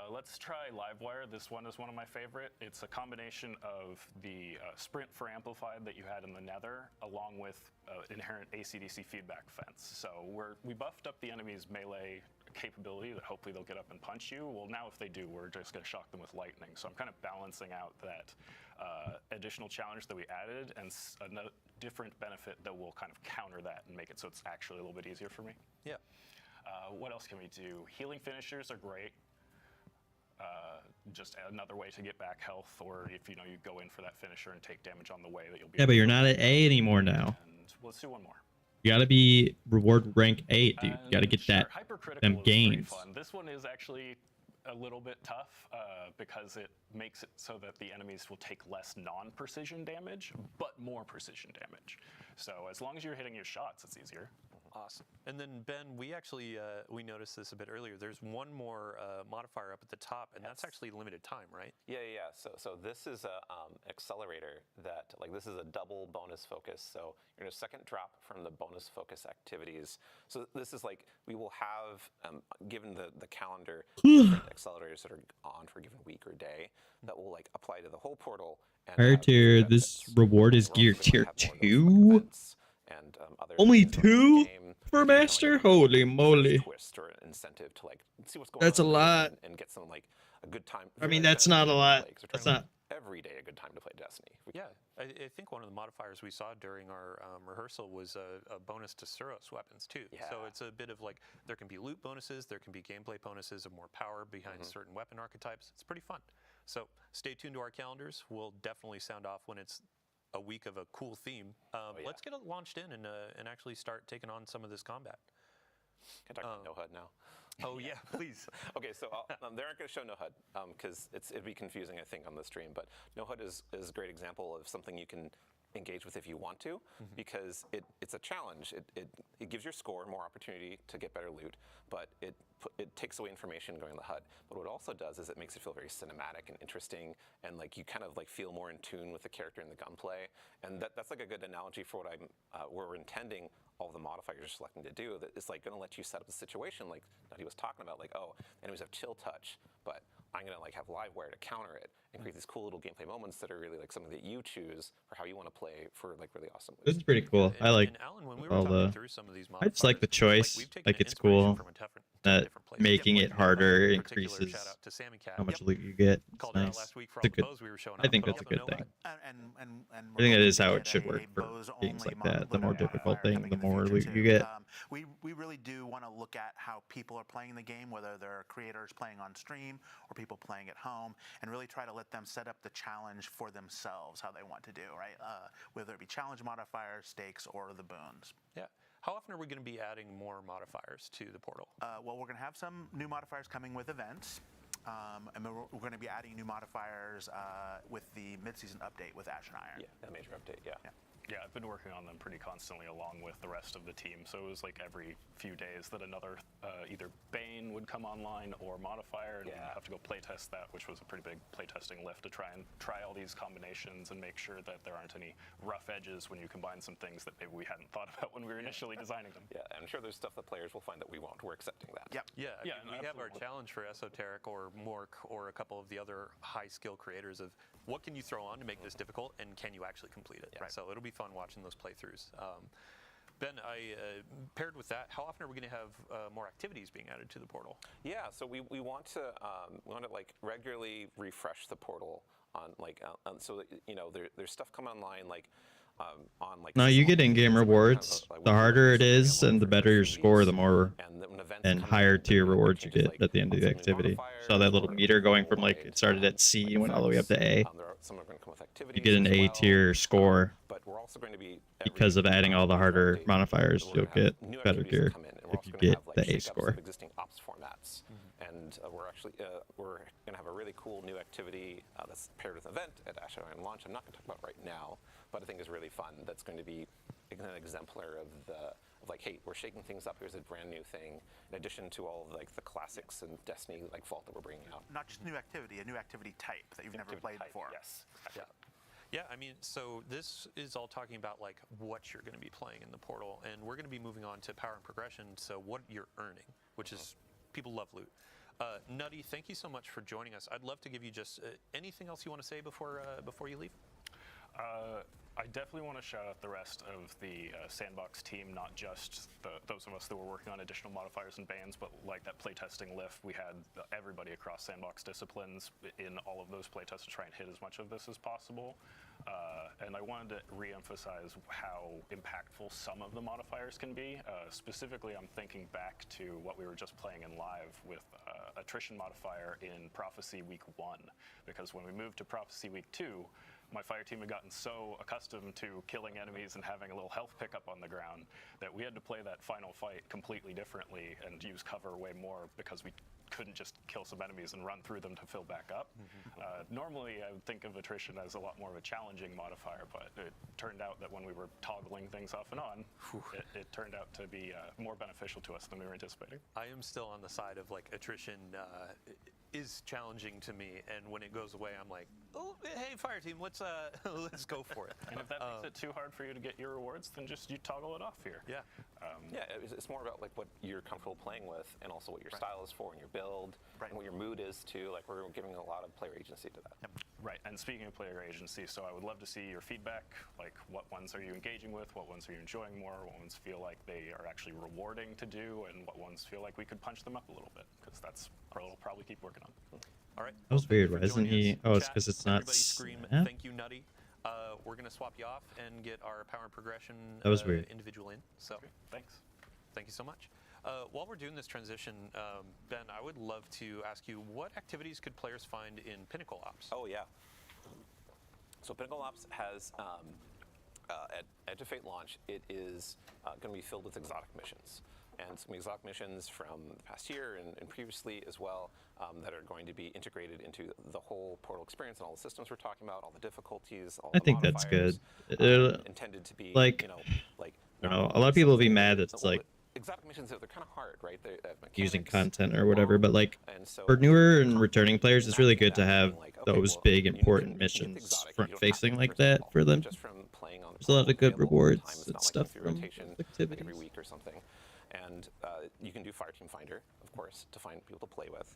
Let's try Livewire. This one is one of my favorite. It's a combination of the sprint for amplified that you had in the Nether, along with inherent AC/DC feedback fence. So we buffed up the enemy's melee capability that hopefully they'll get up and punch you. Well, now if they do, we're just going to shock them with lightning. So I'm kind of balancing out that additional challenge that we added and a different benefit that will kind of counter that and make it so it's actually a little bit easier for me. Yeah. What else can we do? Healing finishers are great. Just another way to get back health, or if you go in for that finisher and take damage on the way, that you'll be. Yeah, but you're not at A anymore now. And let's do one more. You gotta be reward rank 8, dude. You gotta And get sure, that hypercritical them is pretty gains. fun. This one is actually a little bit tough because it makes it so that the enemies will take less non-precision damage, but more precision damage. So as long as you're hitting your shots, it's easier. Awesome. And then Ben, we actually we noticed this a bit earlier. There's one more modifier up at the top, and that's actually limited time, right? Yeah. So this is a accelerator that this is a double bonus focus. So you're gonna second drop from the bonus focus activities. So this is we will have given the calendar different accelerators that are on for a given week or day that will apply to the whole portal. And Higher have tier, benefits. this reward is And we're gear also gonna tier have more of those, 2? events and other Only things throughout the 2 game for to give you, master? a Holy first moly. twist or an incentive to see what's going That's on a in the game lot. and get some a good time. I mean, very that's not a beneficial lot. play, 'cause we're That's trying to not. make every day a good time to play Destiny. Yeah, I think one of the modifiers we saw during our rehearsal was a bonus to Suros weapons too. So Yeah. it's a bit of there can be loot bonuses, there can be gameplay bonuses of more power behind certain weapon archetypes. It's pretty fun. So stay tuned to our calendars. We'll definitely sound off when it's a week of a cool theme. Let's get it launched in and actually start taking on some of this combat. Can I talk about No HUD now? Oh yeah, please. Okay, so they aren't going to show No HUD because it'd be confusing, I think, on the stream. But No HUD is a great example of something you can engage with if you want to, because it's a challenge. It gives your score more opportunity to get better loot, but it takes away information going on the HUD. But what it also does is it makes it feel very cinematic and interesting, and you kind of feel more in tune with the character and the gunplay. And that's a good analogy for what we're intending all the modifiers you're selecting to do. That it's going to let you set up the situation like Nutty was talking about, oh, enemies have chill touch, but I'm going to have live wire to counter it and create these cool little gameplay moments that are really something that you choose for how you want to play for really awesome loot. This is pretty cool. I like And Alan, when we were all talking the. through some of these I just like the modifiers, choice. we've taken It's inspiration cool from a ton of that different places. making Like it harder in particular, increases shout out to Sammy Cat. how much Yep. loot you get. It's Called it out nice. last week for It's a all the good. bows we were showing I think off, that's a but good also no thing. HUD. And I think that is how we're it should looking work to for get a games bows-only like that. The limited more modifier difficult thing, coming the in more future loot too. you get. We really do want to look at how people are playing the game, whether they're creators playing on stream or people playing at home, and really try to let them set up the challenge for themselves, how they want to do, right? Whether it be challenge modifiers, stakes, or the boons. Yeah. How often are we going to be adding more modifiers to the portal? Well, we're going to have some new modifiers coming with events. And we're going to be adding new modifiers with the mid-season update with Ash and Iron. Yeah, a major update, yeah. Yeah, I've been working on them pretty constantly along with the rest of the team. So it was every few days that another either Bane would come online or modifier, and we'd have to go playtest that, which was a pretty big playtesting lift to try all these combinations and make sure that there aren't any rough edges when you combine some things that maybe we hadn't thought about when we were initially designing them. Yeah, I'm sure there's stuff that players will find that we won't. We're accepting that. Yep. Yeah, Yeah, I mean, no, we have our absolutely. challenge for Esoteric or Mork or a couple of the other high-skill creators of what can you throw on to make this difficult, and can you actually complete it? Right. So it'll be fun watching those playthroughs. Ben, paired with that, how often are we going to have more activities being added to the portal? Yeah, so we want to regularly refresh the portal on so that, there's stuff coming online on No, you get in-game rewards. The harder it is, and the better your score, the more and higher tier rewards you get at the end of the activity. So that little meter going from it started at C and went all the way up to A. Some are going to come with activities. You get an as A well. tier score But we're also going to be because of adding all the harder modifiers. we're You'll gonna have get new better activities that gear come in, and we're if also you gonna get have, the A shakeups score. of existing ops formats, and we're actually we're going to have a really cool new activity that's paired with an event at Ash and Iron launch. I'm not going to talk about right now, but I think is really fun. That's going to be an exemplar of hey, we're shaking things up. Here's a brand new thing, in addition to all of the classics and Destiny Vault that we're bringing out. Not just a new activity type that you've never played Type, before. Yes. Yeah. Yeah, I mean, so this is all talking about what you're going to be playing in the portal, and we're going to be moving on to power and progression. So what you're earning, which is people love loot. Nutty, thank you so much for joining us. I'd love to give you just anything else you want to say before you leave. I definitely want to shout out the rest of the Sandbox team, not just those of us that were working on additional modifiers and bans, but that playtesting lift. We had everybody across Sandbox disciplines in all of those playtests to try and hit as much of this as possible. And I wanted to re-emphasize how impactful some of the modifiers can be. Specifically, I'm thinking back to what we were just playing in live with attrition modifier in Prophecy Week 1, because when we moved to Prophecy Week 2, my fire team had gotten so accustomed to killing enemies and having a little health pickup on the ground that we had to play that final fight completely differently and use cover way more because we couldn't just kill some enemies and run through them to fill back up. Normally, I would think of attrition as a lot more of a challenging modifier, but it turned out that when we were toggling things off and on, it turned out to be more beneficial to us than we were anticipating. I am still on the side of like attrition is challenging to me, and when it goes away, I'm like, oh, hey, fire team, let's let's go for it. And if that makes it too hard for you to get your rewards, then just you toggle it off here. Yeah. Yeah, it's more about like what you're comfortable playing with, and also what your style is for, and your build, and what your mood is too. Like we're giving a lot of player agency to that. Right, and speaking of player agency, so I would love to see your feedback, like what ones are you engaging with, what ones are you enjoying more, what ones feel like they are actually rewarding to do, and what ones feel like we could punch them up a little bit, because that's what we'll probably keep working on. All right. That was thank you weird. for Why isn't joining he? us. Oh, it's Chat, because it's not. Everybody scream, Snap? thank you, Nutty. We're going to swap you off and get our power and progression That was weird. individual in. So Okay, thanks. thank you so much. While we're doing this transition, Ben, I would love to ask you, what activities could players find in Pinnacle Ops? Oh yeah. So Pinnacle Ops has at Edge of Fate launch, it is going to be filled with exotic missions. And some exotic missions from the past year and previously as well that are going to be integrated into the whole Portal experience and all the systems we're talking about, all the difficulties, all I the think that's modifiers, good. intended to be, like, you know, like I don't know. A lot of people will be mad that it's well, like exotic missions. They're kind of hard, right? They're, using mechanics, content or whatever, but like and so for newer and returning players, it's really good to have like, okay, those well, big you can important get missions exotic, you front don't have to facing have like first that level, for them. just from playing on There's a lot of Portal good available all the rewards time. It's and not stuff like going from through rotation activities. every week or something. And you can do Fireteam Finder, of course, to find people to play with.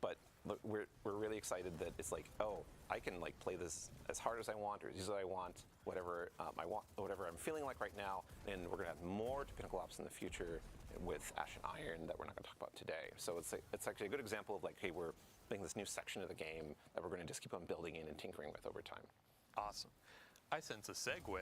But look, we're really excited that it's like, oh, I can like play this as hard as I want or as easy as I want, whatever I want, whatever I'm feeling like right now. And we're gonna have more to Pinnacle Ops in the future with Ash and Iron that we're not gonna talk about today. So it's actually a good example of like, hey, we're making this new section of the game that we're gonna just keep on building in and tinkering with over time. Awesome. I sense a segue.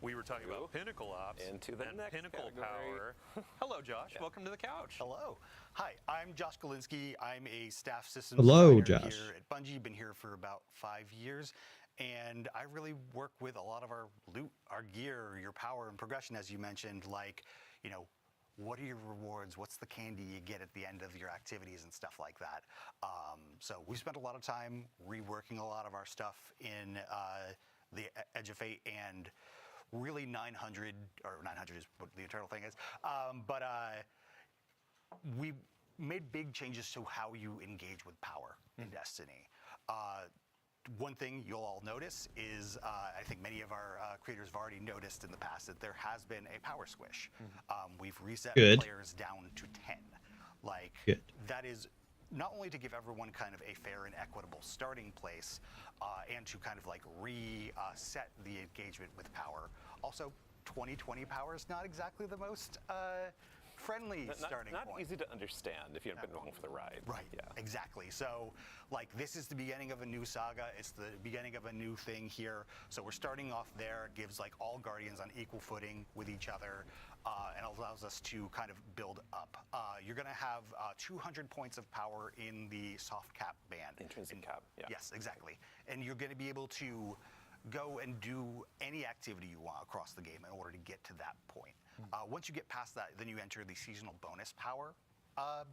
We were talking about Pinnacle Ops into the and next Pinnacle category. Power. Hello, Josh. Welcome to the couch. Hello. Hi, I'm Josh Galinsky. I'm a staff systems Hello, designer Josh. here at Bungie. Been here for about 5 years. And I really work with a lot of our loot, our gear, your power and progression, as you mentioned, like, you know, what are your rewards? What's the candy you get at the end of your activities and stuff like that? So we spent a lot of time reworking a lot of our stuff in the Edge of Fate, and really 900 is what the eternal thing is. We made big changes to how you engage with power in Destiny. One thing you'll all notice is, I think many of our creators have already noticed in the past, that there has been a power squish. We've reset Good. players down to 10. Like, Good. that is not only to give everyone kind of a fair and equitable starting place, and to kind of like reset the engagement with power. Also, 2020 power is not exactly the most friendly starting Not point. easy to understand if you haven't been along for the ride. Right, Yeah. exactly. So, like, this is the beginning of a new saga. It's the beginning of a new thing here. So we're starting off there. It gives, like, all Guardians on equal footing with each other, and allows us to kind of build up. You're going to have 200 points of power in the soft cap band. Intrinsic cap, yeah. Yes, exactly. And you're going to be able to go and do any activity you want across the game in order to get to that point. Once you get past that, then you enter the seasonal bonus power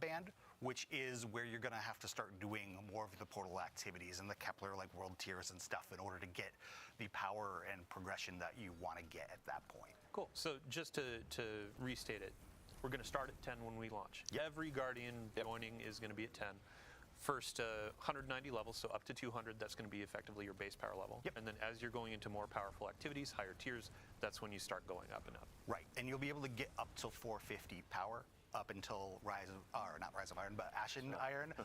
band, which is where you're going to have to start doing more of the Portal activities and the Kepler like world tiers and stuff in order to get the power and progression that you want to get at that point. Cool. So just to restate it, we're going to start at 10 when we launch. Every Guardian joining is going to be at 10. First 190 levels, so up to 200, that's going to be effectively your base power level. And then as you're going into more powerful activities, higher tiers, that's when you start going up and up. Right, and you'll be able to get up till 450 power, up until not Rise of Iron, but Ashen Iron.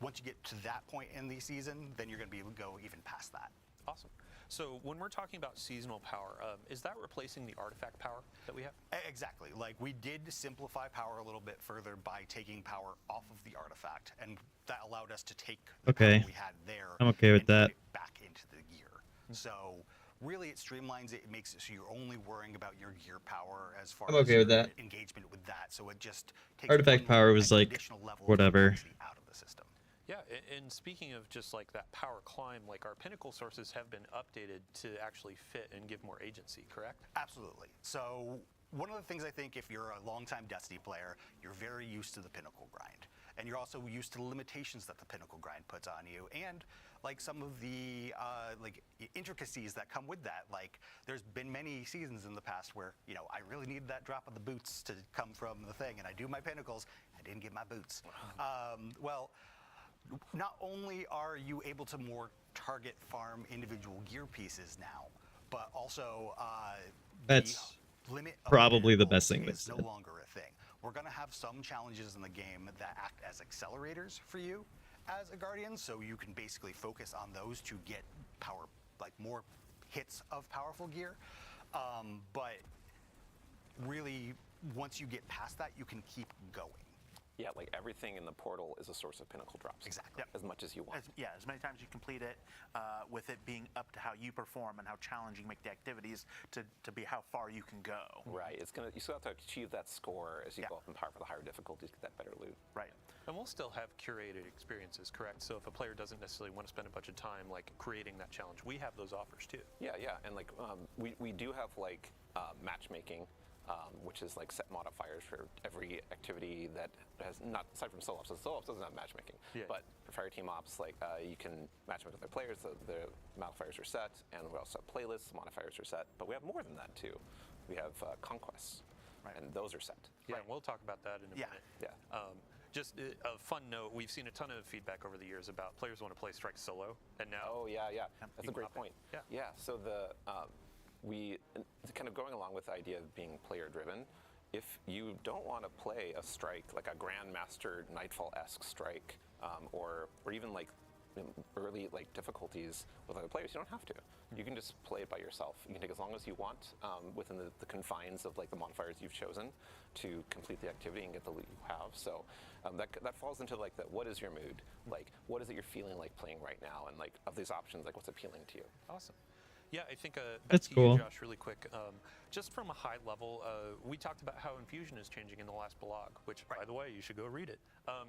Once you get to that point in the season, then you're going to be able to go even past that. Awesome. So when we're talking about seasonal power, is that replacing the artifact power that we have? Exactly. Like, we did simplify power a little bit further by taking power off of the artifact, and that allowed us to take the power we had there. I'm okay with and put that. it back into the gear. So really, it streamlines it. It makes it so you're only worrying about your gear power as far I'm as okay with your that. engagement with that. So it just takes Artifact one power was, like, additional level of whatever. complexity out of the system. Yeah, and speaking of just like that power climb, like our Pinnacle sources have been updated to actually fit and give more agency, correct? Absolutely. So one of the things I think if you're a longtime Destiny player, you're very used to the Pinnacle grind. And you're also used to the limitations that the Pinnacle grind puts on you, and like some of the like intricacies that come with that. Like there's been many seasons in the past where I really needed that drop of the boots to come from the thing, and I do my Pinnacles, I didn't get my boots. Well, not only are you able to more target farm individual gear pieces now, but also That's the limit of probably the best Pinnacles thing they've is no said. longer a thing. We're going to have some challenges in the game that act as accelerators for you as a Guardian, so you can basically focus on those to get power, like more hits of powerful gear. But really, once you get past that, you can keep going. Yeah, like everything in the portal is a source of Pinnacle drops. Exactly. As much as you want. As many times you complete it, with it being up to how you perform and how challenging you make the activities to be how far you can go. Right. You still have to achieve that score as you Yeah. go up in power for the higher difficulties, get that better loot. Right. And we'll still have curated experiences, correct? So if a player doesn't necessarily want to spend a bunch of time like creating that challenge, we have those offers too. Yeah, and like we do have like matchmaking, which is like set modifiers for every activity that has not aside from solo ops. So solo ops doesn't have matchmaking, but for fire team ops, like you can matchmake with other players. The modifiers are set, and we also have playlists. Modifiers are set, but we have more than that too. We have conquests, and those are set. Yeah, and we'll talk about that in a minute. Yeah. Just a fun note, we've seen a ton of feedback over the years about players want to play Strike solo, and now Oh yeah, that's a great point. Yeah. So we kind of going along with the idea of being player driven. If you don't want to play a strike like a Grandmaster Nightfall-esque strike, or even like early like difficulties with other players, you don't have to. You can just play it by yourself. You can take as long as you want within the confines of like the modifiers you've chosen to complete the activity and get the loot you have. So that falls into like what is your mood? Like what is it you're feeling like playing right now? And like of these options, like what's appealing to you? Awesome. Yeah, I think back That's to cool. you, Josh, really quick. Just from a high level, we talked about how Infusion is changing in the last blog, which, by the way, you should go read it.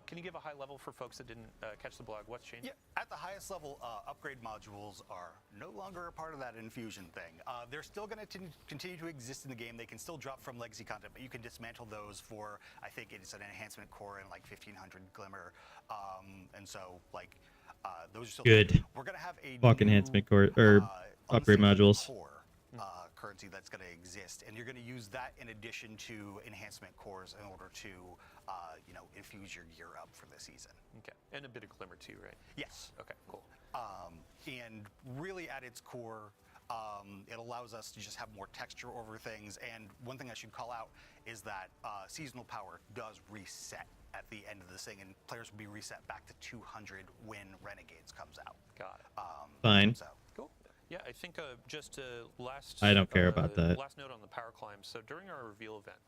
Can you give a high level for folks that didn't catch the blog? What's changing? Yeah, at the highest level, upgrade modules are no longer a part of that Infusion thing. They're still going to continue to exist in the game. They can still drop from legacy content, but you can dismantle those for, I think it's an enhancement core and like 1500 Glimmer. And so, like, those are still Good. We're going to have a Fuck new, enhancement core or upgrade unstable modules. core, currency that's going to exist, and you're going to use that in addition to enhancement cores in order to, infuse your gear up for the season. Okay, and a bit of Glimmer too, right? Yes. Okay, cool. And really at its core, it allows us to just have more texture over things. And one thing I should call out is that seasonal power does reset at the end of this thing, and players will be reset back to 200 when Renegades comes out. Got it. Fine. So Cool. Yeah, I think just last. I don't care about that. Last note on the power climb. So during our reveal event,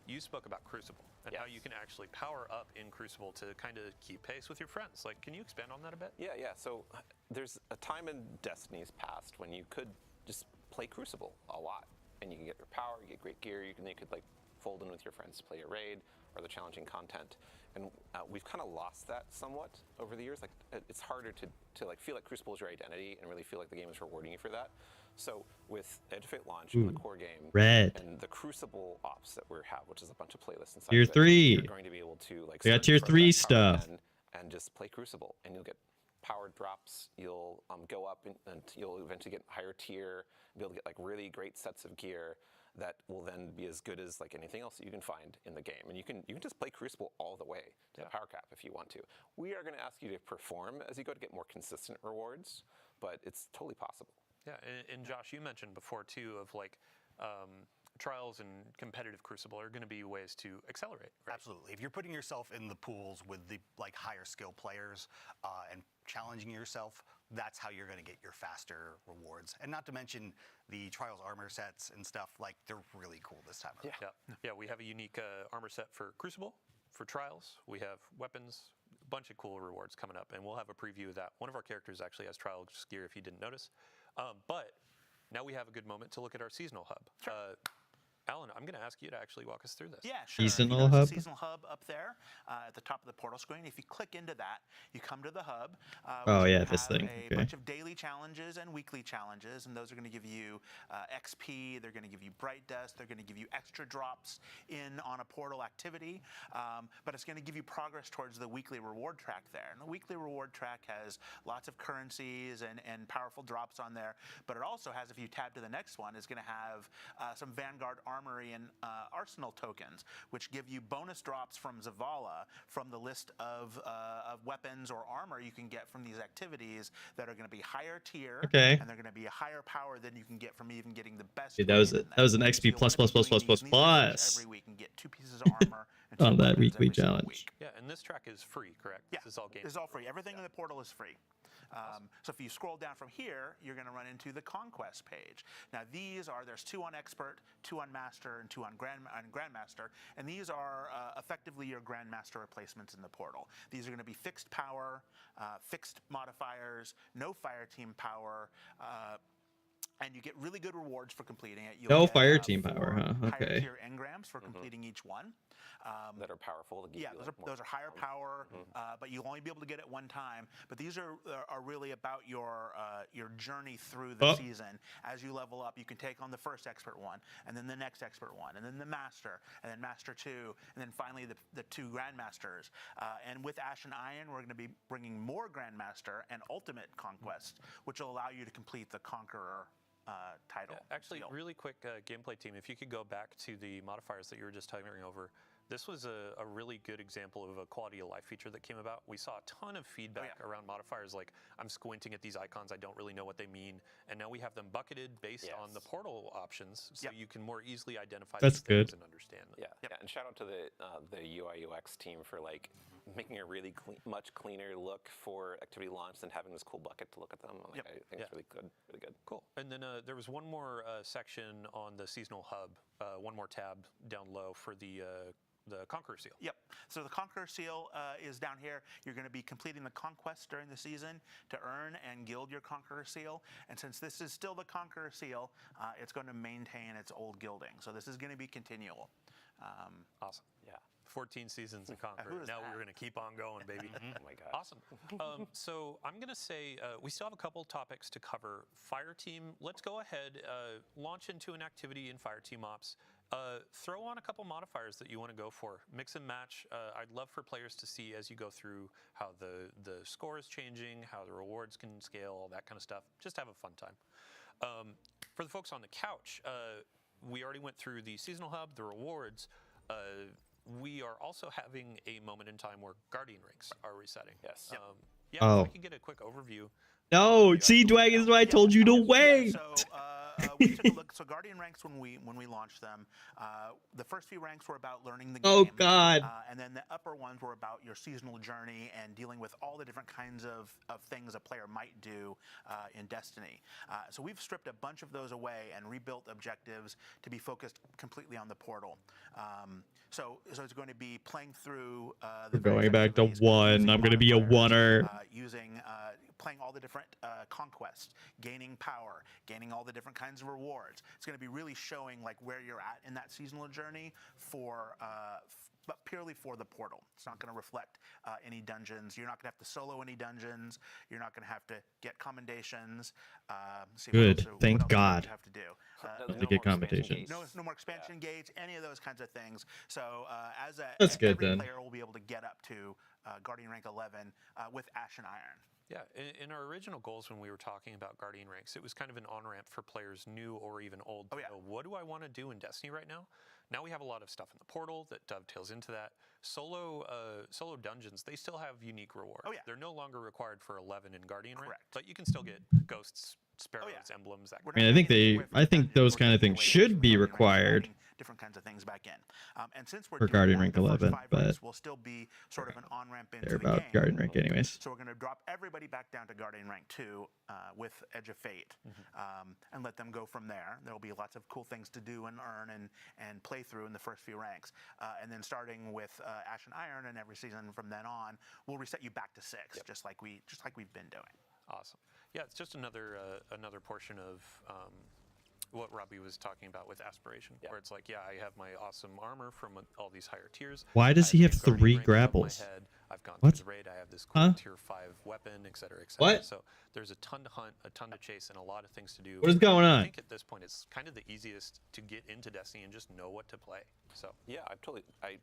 you spoke about Crucible and how you can actually power up in Crucible to kind of keep pace with your friends. Like, can you expand on that a bit? Yeah. So there's a time in Destiny's past when you could just play Crucible a lot, and you can get your power, you get great gear. You could like fold in with your friends to play a raid or the challenging content. And we've kind of lost that somewhat over the years. Like it's harder to like feel like Crucible is your identity and really feel like the game is rewarding you for that. So with Edge of Fate launch and the core game, Red. and the Crucible ops that we have, which is a bunch of playlists inside Tier of it, 3. you're going to be able to like We got search tier for 3 that power stuff. again and just play Crucible, and you'll get powered drops. You'll go up and you'll eventually get higher tier, be able to get like really great sets of gear that will then be as good as like anything else that you can find in the game. And you can just play Crucible all the way to the power cap if you want to. We are going to ask you to perform as you go to get more consistent rewards, but it's totally possible. Yeah, and Josh, you mentioned before too of like trials and competitive Crucible are going to be ways to accelerate. Right? absolutely, if you're putting yourself in the pools with the like higher skill players and challenging yourself, that's how you're going to get your faster rewards. And not to mention the Trials armor sets and stuff, like they're really cool this time around. Yeah, we have a unique armor set for Crucible, for Trials. We have weapons, a bunch of cool rewards coming up, and we'll have a preview of that. One of our characters actually has Trials gear if you didn't notice. But now we have a good moment to look at our seasonal hub. Alan, I'm gonna ask you to actually walk us through this. Yeah, sure. Seasonal there's a hub? seasonal hub up there at the top of the portal screen. If you click into that, you come to the hub. Oh, which yeah, will this have thing, A okay. bunch of daily challenges and weekly challenges, and those are going to give you XP. They're going to give you Bright Dust. They're going to give you extra drops in on a portal activity. But it's going to give you progress towards the weekly reward track there. And the weekly reward track has lots of currencies and powerful drops on there. But it also has, if you tab to the next one, is going to have some Vanguard Armory and Arsenal tokens, which give you bonus drops from Zavala from the list of weapons or armor you can get from these activities that are going to be higher tier. Okay. And they're going to be a higher power than you can get from even getting the best. Dude, that was weapon in that was an them. XP So you'll plus wanna plus be plus doing plus these. plus And these are plus every week and get 2 pieces of armor and 2 on that weapons weekly every single challenge. week. Yeah, and this track is free, correct? Yeah, This is all game. This is all free. Everything in the portal is free. So if you scroll down from here, you're going to run into the Conquest page. Now there's 2 on Expert, 2 on Master, and 2 on Grandmaster, and these are effectively your Grandmaster replacements in the portal. These are going to be fixed power, fixed modifiers, no fire team power, and you get really good rewards for completing it. You'll No get, fire team 4 power, huh? Higher Okay. tier engrams for completing each one. That are powerful. To give Yeah, you, those like, more are higher power, but you'll only be able to get it one time. But these are really about your journey through the season. As you level up, you can take on the first expert one, and then the next expert one, and then the master, and then master 2, and then finally the 2 grandmasters. And with Ash and Iron, we're going to be bringing more grandmaster and ultimate conquest, which will allow you to complete the conqueror title. Actually, seal. really quick gameplay team, if you could go back to the modifiers that you were just hovering over, this was a really good example of a quality of life feature that came about. We saw a ton of feedback around modifiers like, I'm squinting at these icons, I don't really know what they mean, and now we have them bucketed based on the portal options, so you can more easily identify That's these things good. and understand them. Yeah, yeah, and shout out to the UI UX team for like making a really much cleaner look for activity launch than having this cool bucket to look at them. Like, I think it's really good, really good. Cool. And then there was one more section on the seasonal hub, one more tab down low for the Conqueror Seal. Yep. So the Conqueror Seal is down here. You're going to be completing the conquest during the season to earn and guild your Conqueror Seal. And since this is still the Conqueror Seal, it's going to maintain its old gilding. So this is going to be continual. Awesome. Yeah. 14 seasons in Conqueror. who is Now that? we're going to keep on going, baby. Oh my god. Awesome. So I'm going to say we still have a couple topics to cover. Fire Team, let's go ahead, launch into an activity in Fire Team Ops. Throw on a couple modifiers that you want to go for. Mix and match. I'd love for players to see as you go through how the score is changing, how the rewards can scale, all that kind of stuff. Just have a fun time. For the folks on the couch, we already went through the seasonal hub, the rewards. We are also having a moment in time where Guardian ranks are resetting. Yes. Yeah, Oh. if we can get a quick overview. No, Siege Wagon is what I told you to wait. So we took a look. So Guardian ranks, when we launched them, the first few ranks were about learning the game. Oh, God. And then the upper ones were about your seasonal journey and dealing with all the different kinds of things a player might do in Destiny. So we've stripped a bunch of those away and rebuilt objectives to be focused completely on the portal. So it's going to be playing through the We're going various back to activities, 1. using I'm gonna be a modifiers, oneer. Playing all the different conquests, gaining power, gaining all the different kinds of rewards. It's going to be really showing like where you're at in that seasonal journey but purely for the portal. It's not going to reflect any dungeons. You're not going to have to solo any dungeons. You're not going to have to get commendations. Good. What Thank else do you God. have to do? No to get more expansion commendations. gates. No more expansion gates, any of those kinds of things. So That's good, every then. player will be able to get up to Guardian rank 11 with Ash and Iron. Yeah, in our original goals when we were talking about Guardian ranks, it was kind of an on-ramp for players new or even old to know, what do I want to do in Destiny right now? Now we have a lot of stuff in the portal that dovetails into that. Solo dungeons, they still have unique rewards. They're no longer required for 11 in Guardian rank, but you can still get ghosts, sparrows, emblems, that I mean, I think those kind of things should be required different kinds of things back in. And since we're for doing Guardian that, rank the first 11, 5 but ranks will still be sort of an on-ramp into they're the about game. Guardian rank anyways. So we're going to drop everybody back down to Guardian rank 2 with Edge of Fate and let them go from there. There will be lots of cool things to do and earn and play through in the first few ranks. And then starting with Ash and Iron and every season from then on, we'll reset you back to 6, just like we've been doing. Awesome. Yeah, it's just another portion of what Robbie was talking about with aspiration, Yeah. where it's like, yeah, I have my awesome armor from all these higher tiers. Why does I he have Guardian 3 ranks above my grapples? head, I've gone What? through the raid. I have this cool Huh? tier 5 weapon, et cetera, et cetera. What? So there's a ton to hunt, a ton to chase, and a lot of things to do. What is going I on? think at this point it's kind of the easiest to get into Destiny and just know what to play. So Yeah, I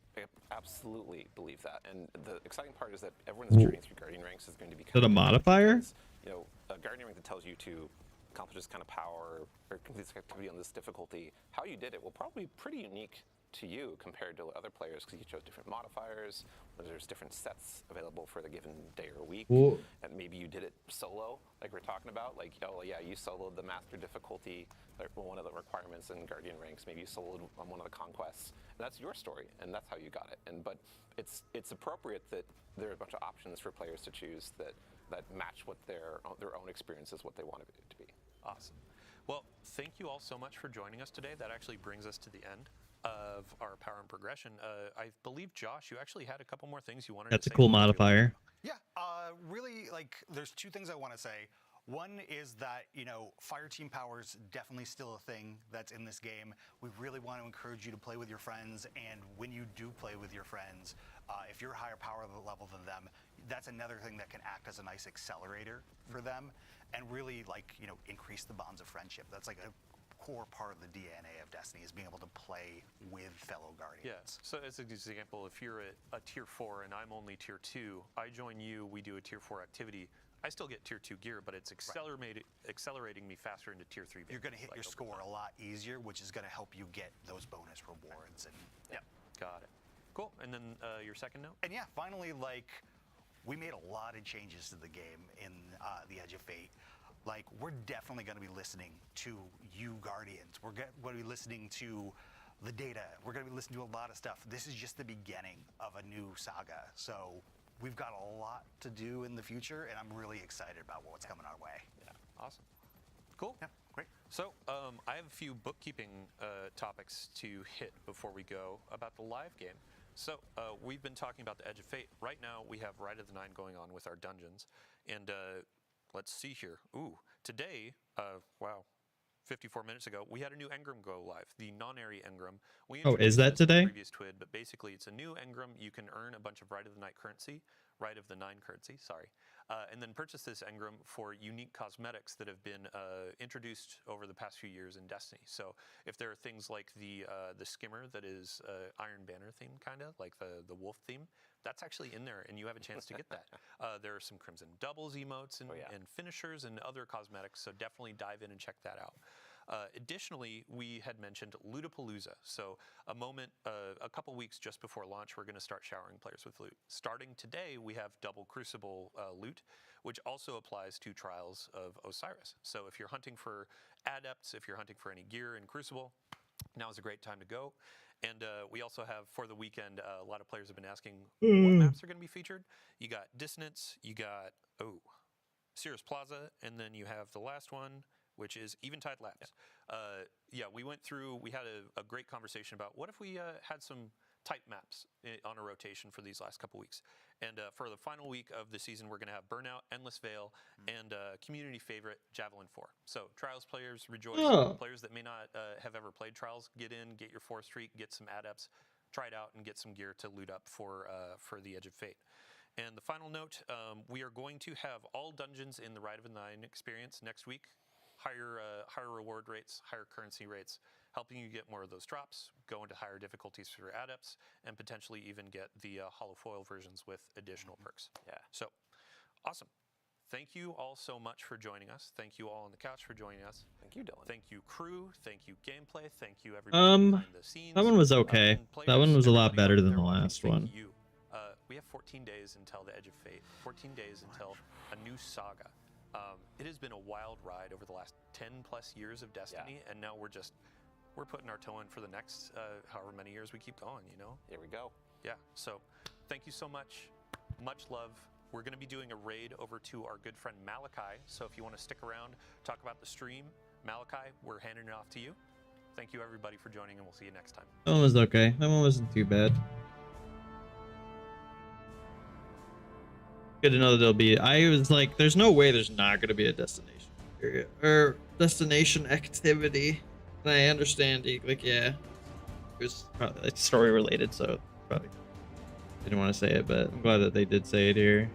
absolutely believe that. And the exciting part is that everyone's journey through Guardian ranks is going to be Is it a modifier? because, you know, a Guardian rank that tells you to accomplish this kind of power or complete this activity on this difficulty, how you did it will probably be pretty unique to you compared to other players because you chose different modifiers, or there's different sets available for the given day or week, Well- and maybe you did it solo, like we're talking about, like, oh yeah, you soloed the master difficulty, like one of the requirements in Guardian ranks, maybe you soloed on one of the conquests, and that's your story, and that's how you got it. But it's appropriate that there are a bunch of options for players to choose that match what their own experiences, what they wanted it to be. awesome. Well, thank you all so much for joining us today. That actually brings us to the end of our power and progression. I believe, Josh, you actually had a couple more things you wanted That's to a say cool before we leave. modifier. Yeah, really, like, there's 2 things I want to say. One is that, you know, fire team power's definitely still a thing that's in this game. We really want to encourage you to play with your friends, and when you do play with your friends, if you're higher power level than them, that's another thing that can act as a nice accelerator for them, and really, like, you know, increase the bonds of friendship. That's like a core part of the DNA of Destiny, is being able to play with fellow Guardians. Yeah. So as an example, if you're at a tier 4 and I'm only tier 2, I join you, we do a tier 4 activity. I still get tier 2 gear, but it's accelerating me faster into tier 3. You're going to hit like your over score time. a lot easier, which is going to help you get those bonus rewards. And yeah. Got it. Cool. And then your second note? And yeah, finally, like, we made a lot of changes to the game in the Edge of Fate. Like, we're definitely going to be listening to you Guardians. We're going to be listening to the data. We're going to be listening to a lot of stuff. This is just the beginning of a new saga. So we've got a lot to do in the future, and I'm really excited about what's coming our way. Yeah. Awesome. Cool. Yeah, great. So I have a few bookkeeping topics to hit before we go about the live game. So we've been talking about the Edge of Fate. Right now we have Rite of the Nine going on with our dungeons. And let's see here. Ooh, today, wow, 54 minutes ago, we had a new engram go live, the non-airy engram. We Oh, is introduced that this in the today? Previous TWID, but basically it's a new engram. You can earn a bunch of Rite of the Nine currency, sorry, and then purchase this engram for unique cosmetics that have been introduced over the past few years in Destiny. So if there are things like the skimmer that is Iron Banner theme, kind of like the wolf theme, that's actually in there, and you have a chance to get that. There are some Crimson Doubles emotes and finishers and other cosmetics, so definitely dive in and check that out. Additionally, we had mentioned Lootapalooza. So a couple weeks just before launch, we're going to start showering players with loot. Starting today, we have double Crucible loot, which also applies to Trials of Osiris. So if you're hunting for adepts, if you're hunting for any gear in Crucible, now is a great time to go. And we also have, for the weekend, a lot of players have been asking what maps are going to be featured. You got Dissonance, you got, Cirrus Plaza, and then you have the last one, which is Eventide Labs. We went through, we had a great conversation about what if we had some type maps on a rotation for these last couple weeks. And for the final week of the season, we're going to have Burnout, Endless Veil, and community favorite Javelin 4. So Trials players rejoice. Oh. Players that may not have ever played Trials, get in, get your 4th streak, get some adepts, try it out, and get some gear to loot up for the Edge of Fate. And the final note, we are going to have all dungeons in the Rite of the Nine experience next week. Higher reward rates, higher currency rates, helping you get more of those drops, go into higher difficulties for your adepts, and potentially even get the hollow foil versions with additional perks. Yeah. So, awesome. Thank you all so much for joining us. Thank you all on the couch for joining us. Thank you, Dylan. Thank you, crew. Thank you, gameplay. Thank you, everybody behind the scenes. That one was okay. And That one was a lot everybody better out than there the watching, last thank one. You. We have 14 days until the Edge of Fate. 14 days until a new saga. It has been a wild ride over the last 10 plus years of Destiny, and now we're putting our toe in for the next however many years we keep going, you know? Here we go. Yeah, so thank you so much. Much love. We're going to be doing a raid over to our good friend Malachi, so if you want to stick around, talk about the stream, Malachi, we're handing it off to you. Thank you, everybody, for joining, and we'll see you next time. That one was okay. That one wasn't too bad. Good to know that there'll be. I was like, there's no way there's not going to be a destination area or destination activity. I understand, like, yeah. It was probably like story related, so probably didn't want to say it, but I'm glad that they did say it here.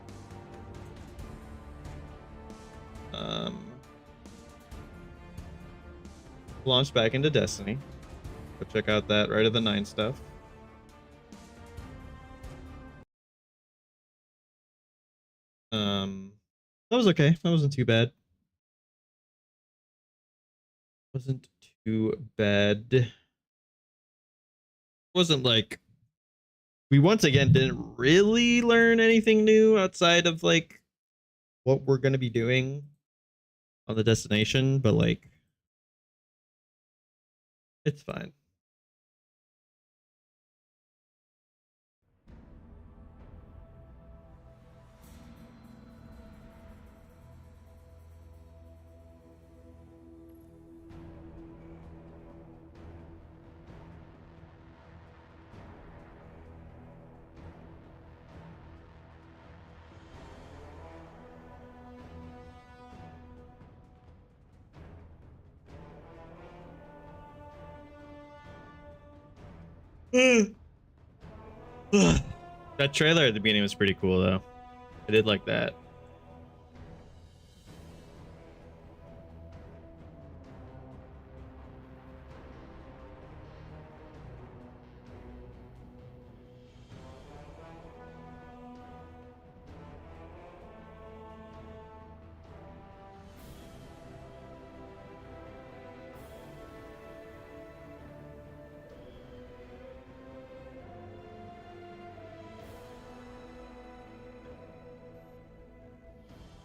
Launch back into Destiny. Go check out that Right of the Nine stuff. That was okay. That wasn't too bad. Wasn't too bad. Wasn't like we once again didn't really learn anything new outside of like what we're gonna be doing on the destination, but like it's fine. That trailer at the beginning was pretty cool though. I did like that.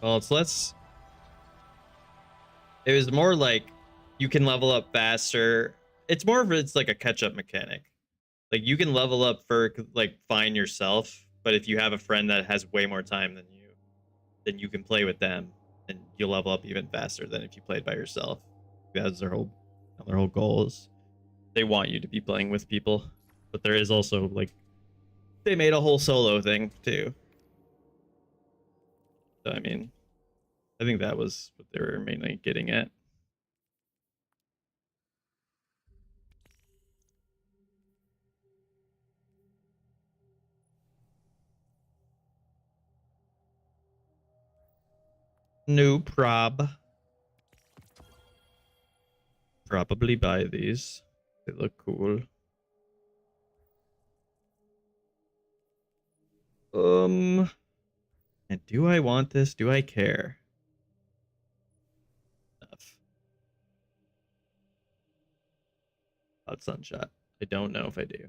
Well, it's less. It was more like you can level up faster. It's more of it's like a catch-up mechanic. Like you can level up for like fine yourself, but if you have a friend that has way more time than you, then you can play with them and you'll level up even faster than if you played by yourself. That's their whole goal is they want you to be playing with people. But there is also like they made a whole solo thing too. So I mean, I think that was what they were mainly getting at. No prob. Probably buy these. They look cool. And do I want this? Do I care? Enough. About Sunshot. I don't know if I do.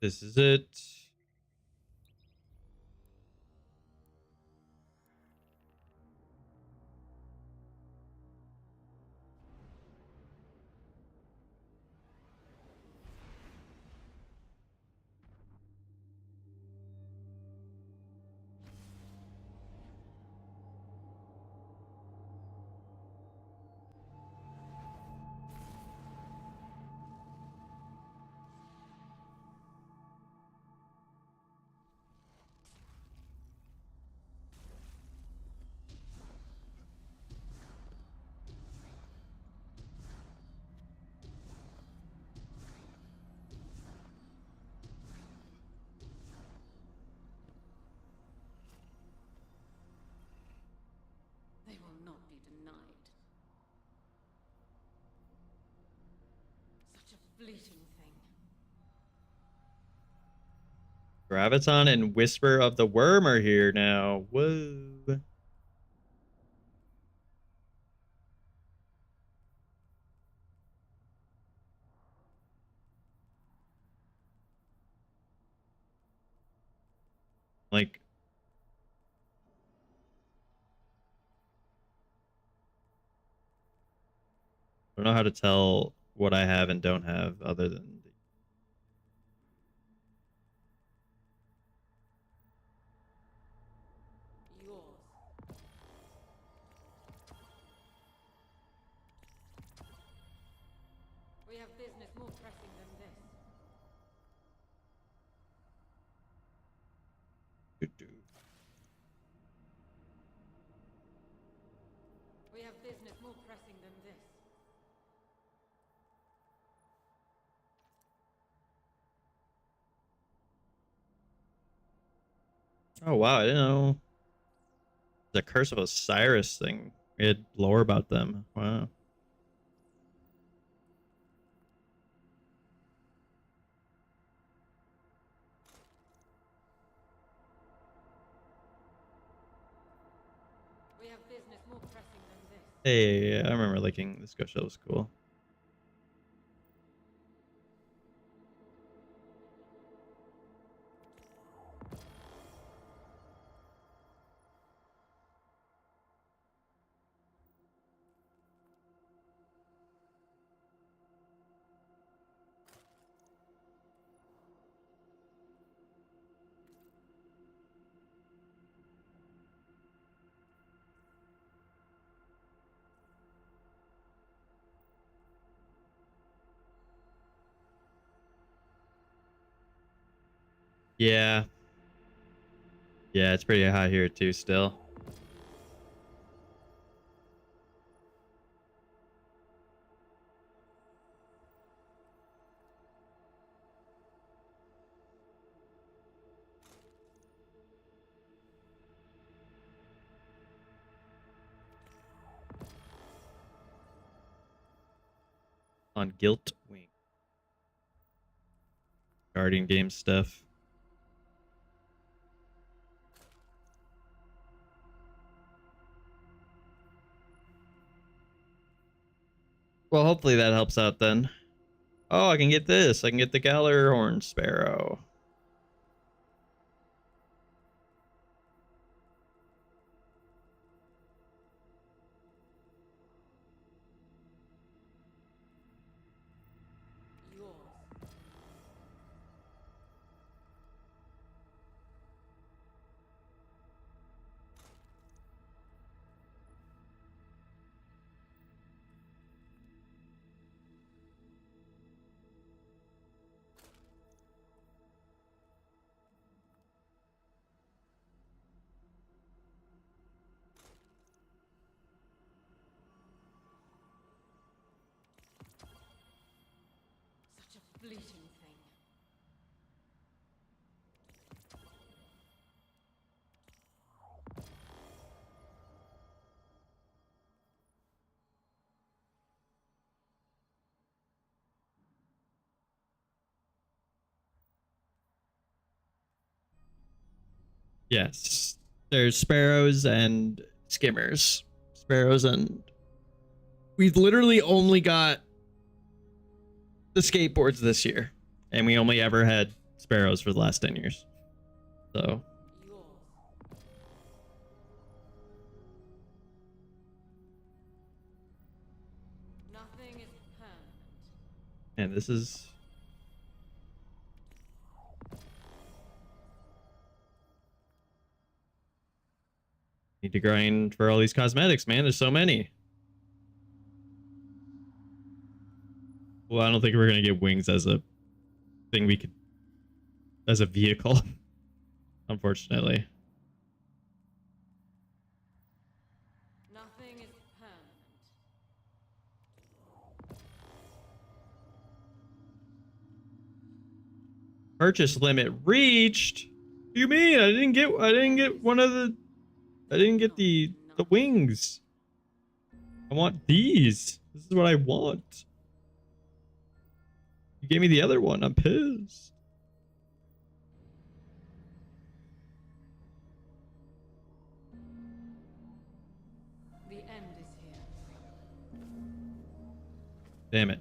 This is it. They will not be denied. Such a fleeting thing. Graviton and Whisper of the Worm are here now. Whoa. Like, I don't know how to tell what I have and don't have other than the... Yours. We have business more pressing than this. We have business more pressing than this. Oh wow, I didn't know the Curse of Osiris thing. We had lore about them. Wow. We have business more pressing than this. Hey, I remember liking this Ghost Shell was cool. Yeah. Yeah, it's pretty hot here too still. On Guilt Wing. Guardian game stuff. Well, hopefully that helps out then. Oh, I can get this. I can get the Gallarhorn Sparrow. Yours. Such a fleeting thing. Yes. There's sparrows and skimmers. Sparrows and... We've literally only got the skateboards this year. And we only ever had sparrows for the last 10 years. So... Yours. Nothing is permanent. And this is... Need to grind for all these cosmetics, man. There's so many. Well, I don't think we're gonna get wings as a thing we could... as a vehicle. Unfortunately. Nothing is permanent. Purchase limit reached? What do you mean? I didn't get one of the... I didn't get the wings. I want these. This is what I want. You gave me the other one. I'm pissed. Damn it.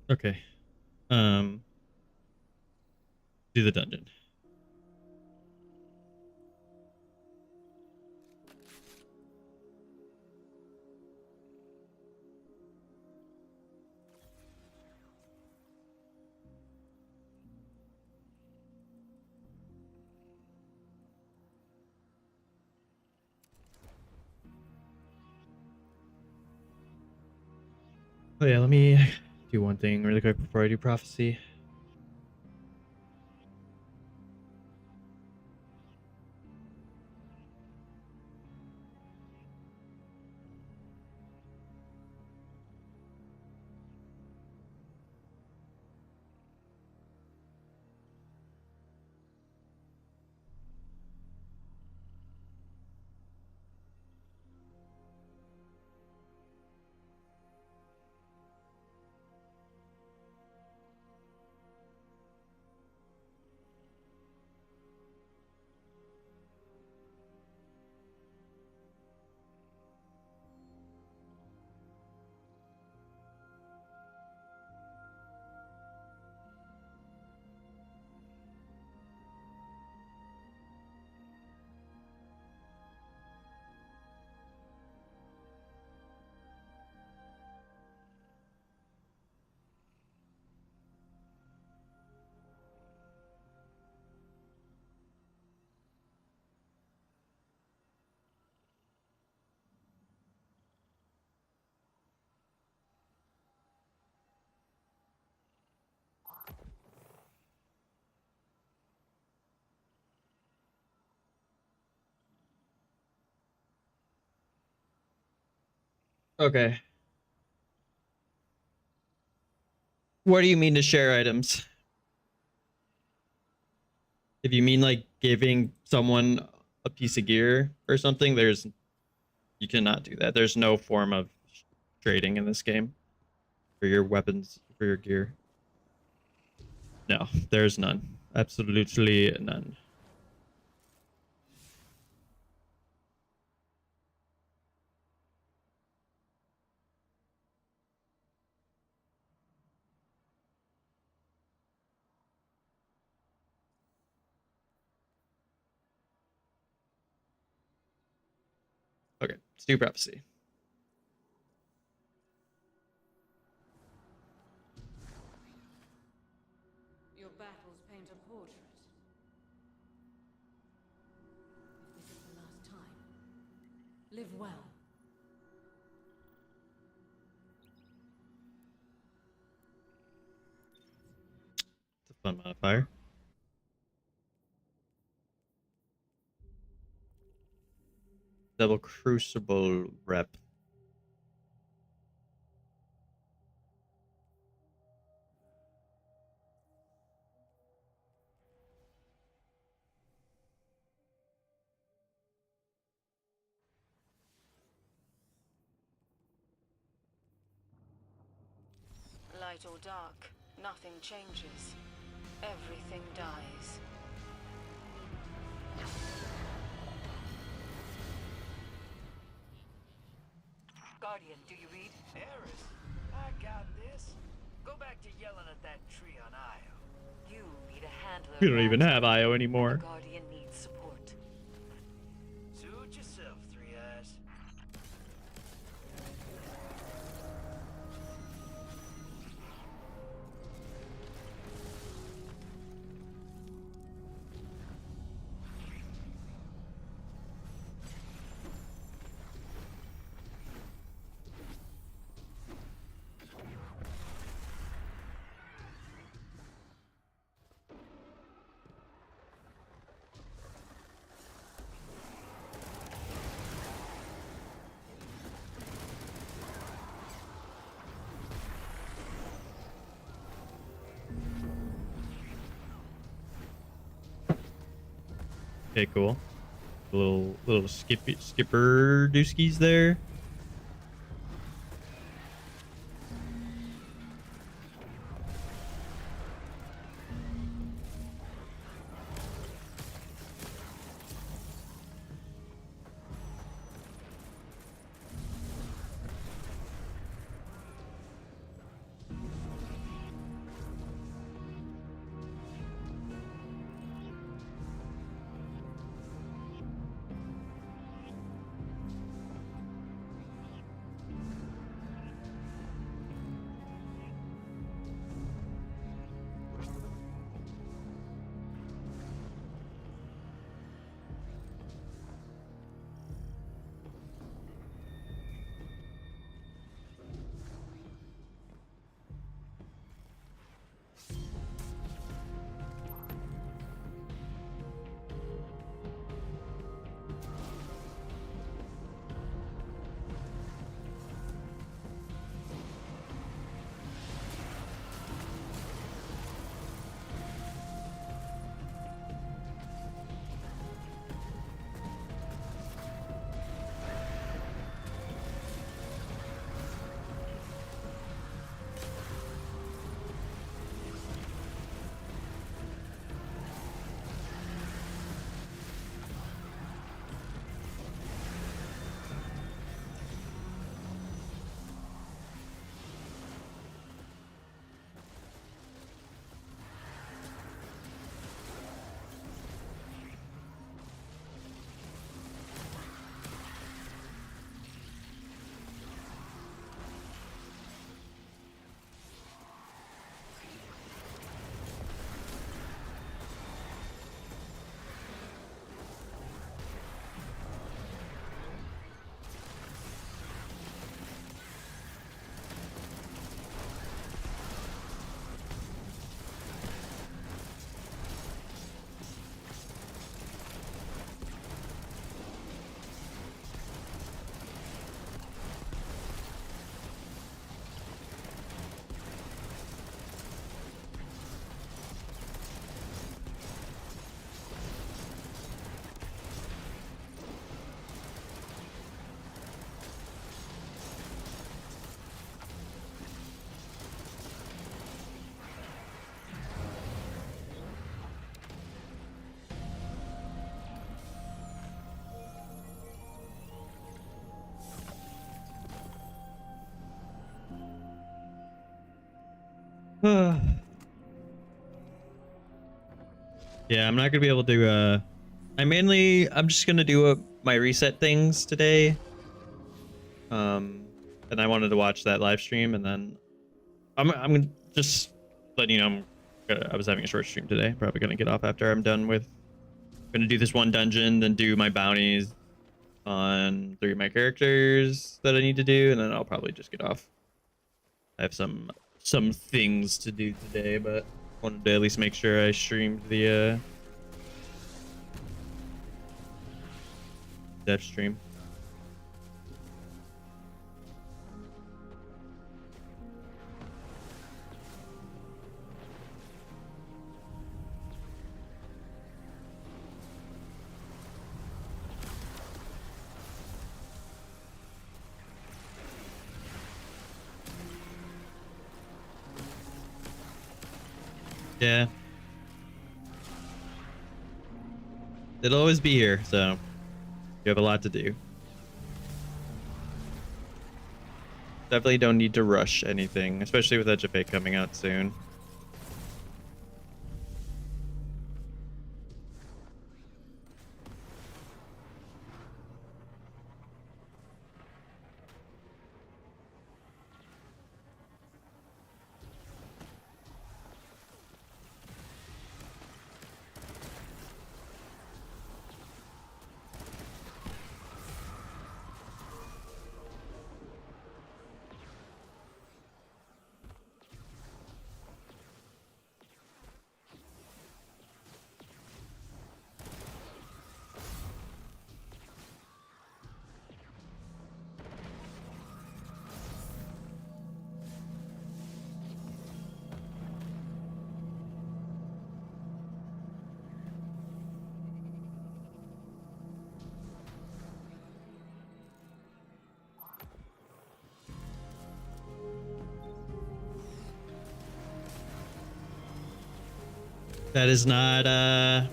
Okay. Do the dungeon. Oh yeah, let me do one thing really quick before I do prophecy. Okay. What do you mean to share items? If you mean like giving someone a piece of gear or something, you cannot do that. There's no form of trading in this game for your weapons, for your gear. No, there's none. Absolutely none. Okay, let's do prophecy. Your battles paint a portrait. If this is the last time, live well. It's a fun modifier. Double Crucible rep. Light or dark, nothing changes. Everything dies. Guardian, do you read? Eris, I got this. Go back to yelling at that tree on Io. You need a handler. We don't even Master. have IO The anymore. Guardian needs support. Suit yourself, Three Eyes. Okay, cool. Little skipper dooskies there. Yeah, I'm not gonna be able to. I'm just gonna do my reset things today. And I wanted to watch that live stream, and then I'm gonna just letting you know I was having a short stream today. Probably gonna get off after I'm done with. Gonna do this one dungeon, then do my bounties on 3 of my characters that I need to do, and then I'll probably just get off. I have some things to do today, but wanted to at least make sure I streamed the dev stream. Yeah. It'll always be here, so you have a lot to do. Definitely don't need to rush anything, especially with Edge of Fate coming out soon. That is not that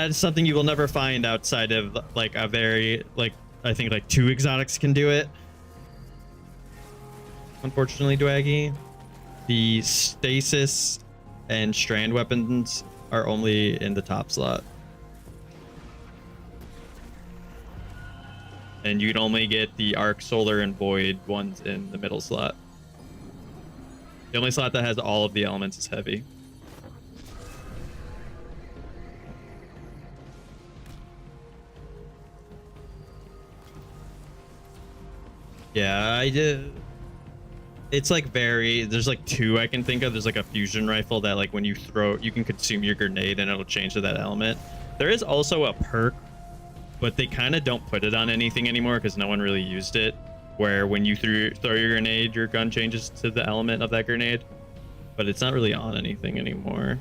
is something you will never find outside of like a very like I think like 2 exotics can do it. Unfortunately, Dwaggy. The stasis and strand weapons are only in the top slot. And you can only get the Arc, Solar, and Void ones in the middle slot. The only slot that has all of the elements is heavy. Yeah, I did. It's like there's like 2 I can think of. There's like a fusion rifle that like when you throw, you can consume your grenade and it'll change to that element. There is also a perk, but they kind of don't put it on anything anymore because no one really used it, where when you throw your grenade, your gun changes to the element of that grenade, but it's not really on anything anymore.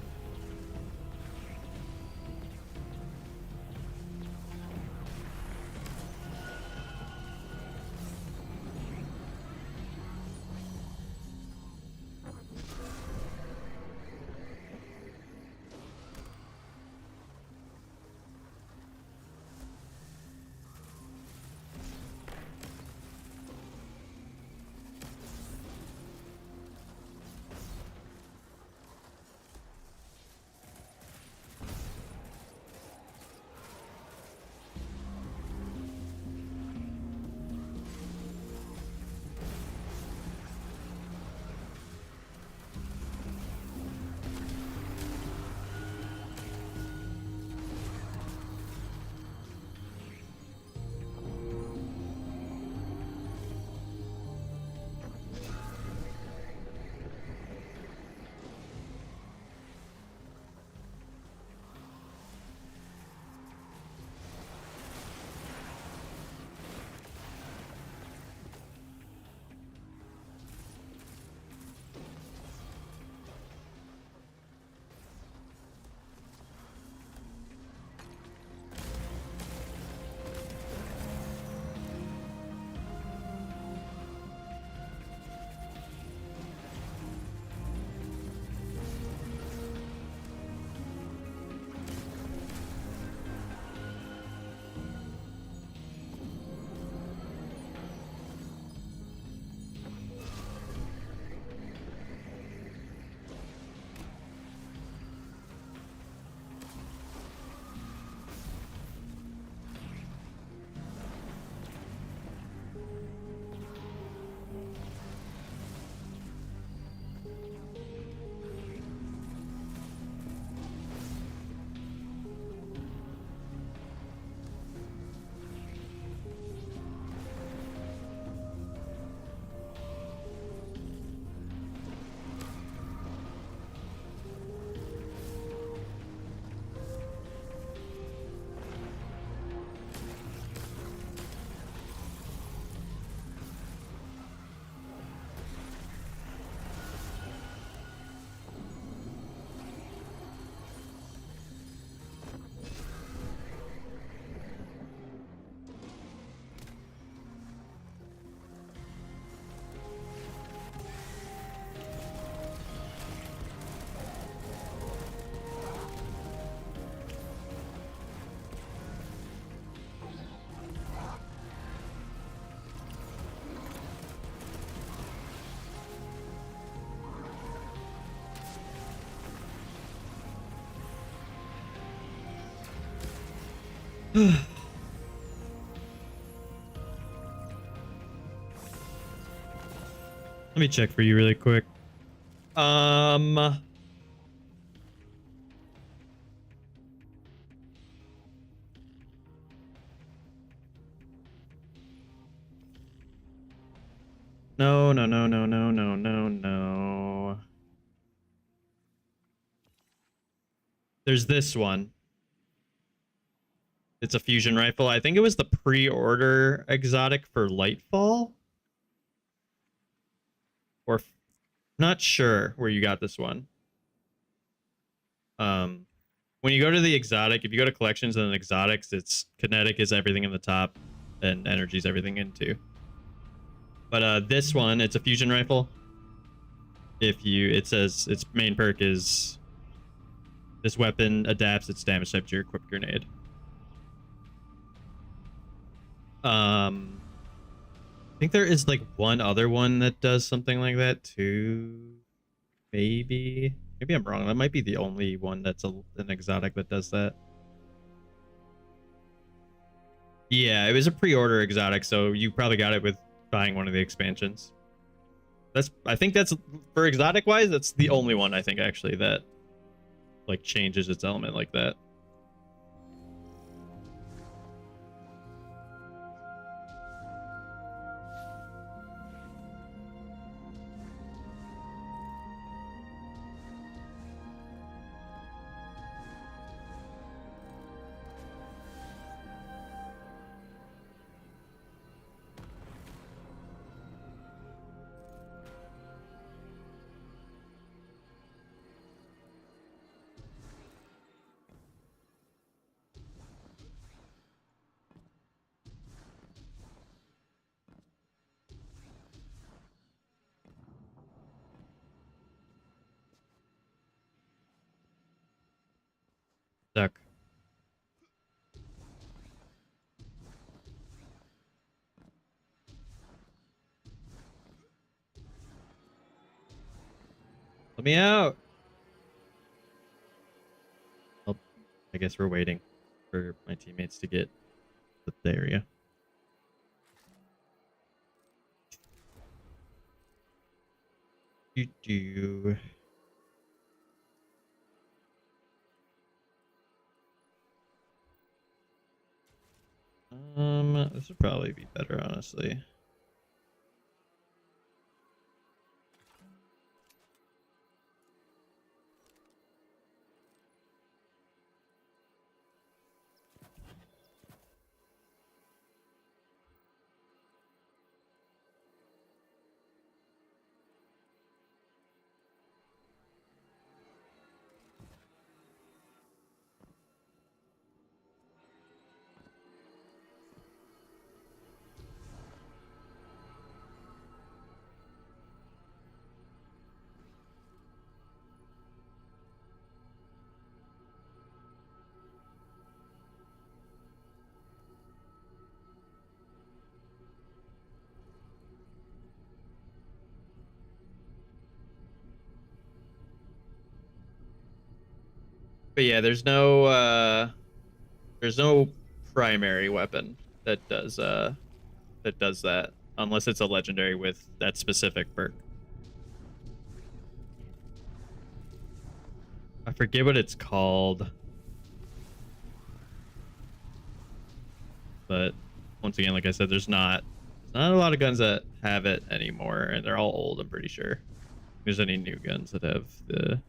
Let me check for you really quick. No, no, no, no, no, no, no, no. There's this one. It's a fusion rifle. I think it was the pre-order exotic for Lightfall. Or not sure where you got this one. When you go to the exotic, if you go to collections and exotics, it's kinetic is everything in the top and energy is everything in two. But this one, it's a fusion rifle. It says its main perk is this weapon adapts its damage type to your equipped grenade. I think there is like one other one that does something like that too. Maybe I'm wrong. That might be the only one that's an exotic that does that. Yeah, it was a pre-order exotic, so you probably got it with buying one of the expansions. I think that's for exotic wise, that's the only one I think actually that like changes its element like that. Stuck. Let me out. Well, I guess we're waiting for my teammates to get to the area. Do. This would probably be better, honestly. But yeah, there's no primary weapon that does that unless it's a legendary with that specific perk. I forget what it's called. But once again, like I said, there's not a lot of guns that have it anymore, and they're all old, I'm pretty sure. If there's any new guns that have the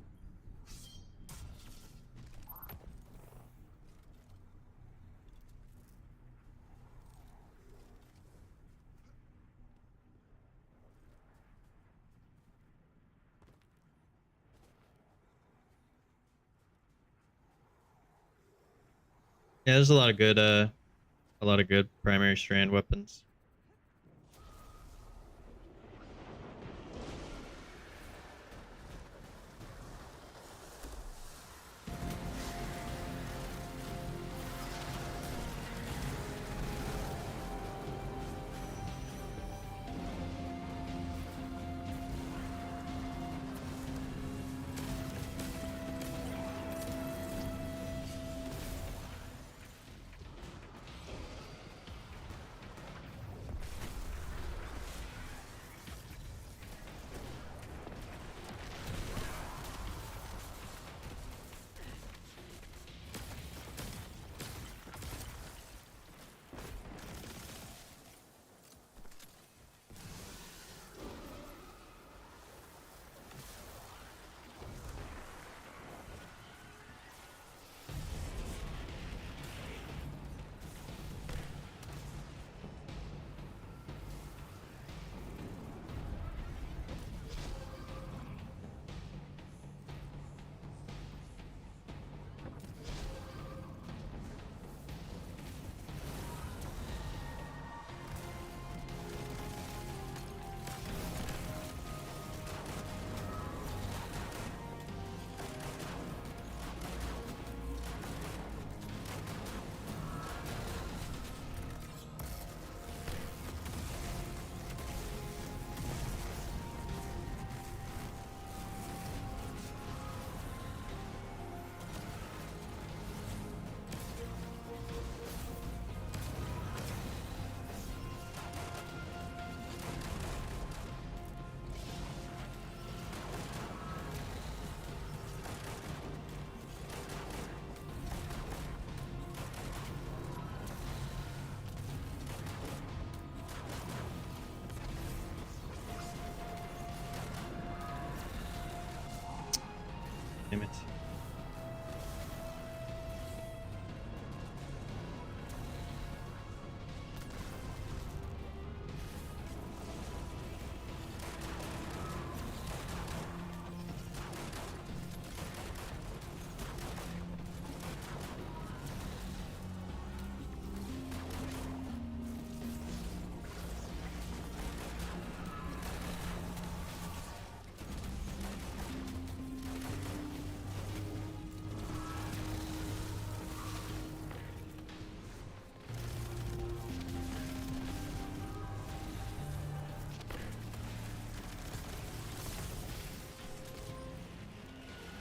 Yeah, there's a lot of good primary strand weapons.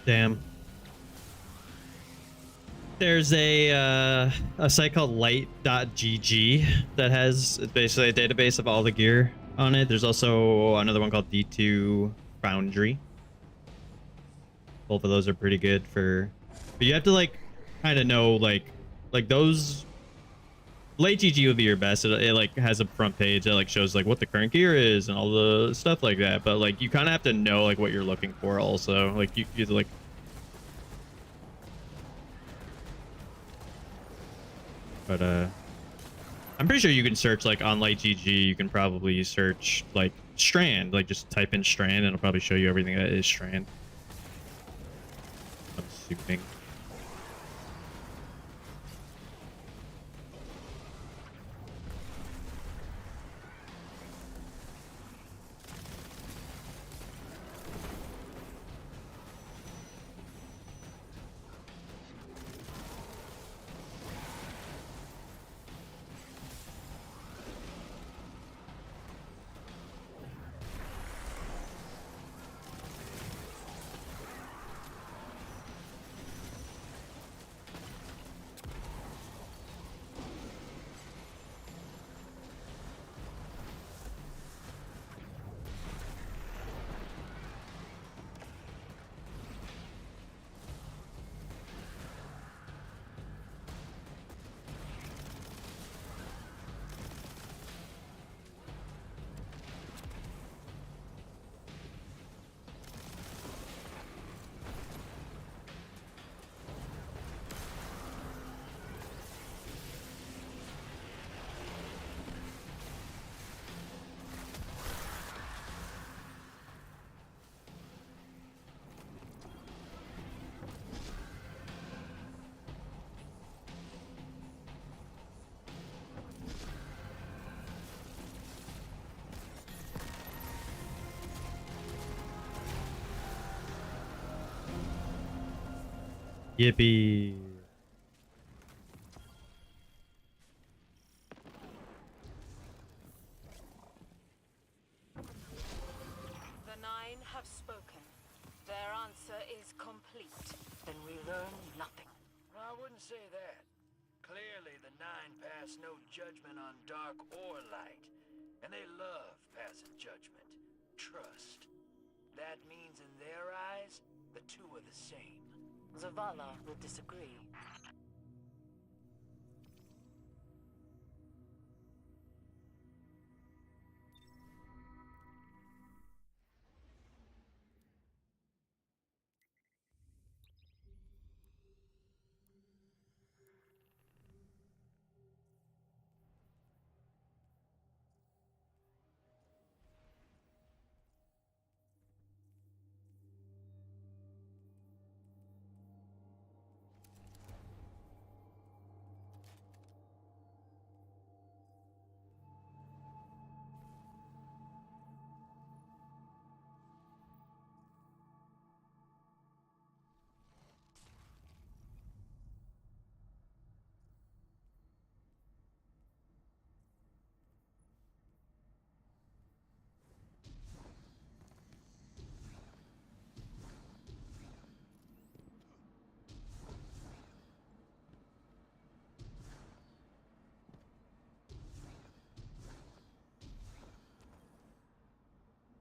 Damn. There's a site called light.gg that has basically a database of all the gear on it. There's also another one called D2 Foundry. Both of those are pretty good for, but you have to like kind of know like those. Light GG would be your best. It like has a front page that like shows like what the current gear is and all the stuff like that. But like you kind of have to know like what you're looking for also. Like you like. But I'm pretty sure you can search like on Light GG. You can probably search like Strand. Like just type in Strand and it'll probably show you everything that is Strand. I'm assuming. Yippee. The Nine have spoken. Their answer is complete. Then we learn nothing. I wouldn't say that. Clearly, the Nine pass no judgment on dark or light. And they love passing judgment. Trust. That means in their eyes, the two are the same. Zavala will disagree.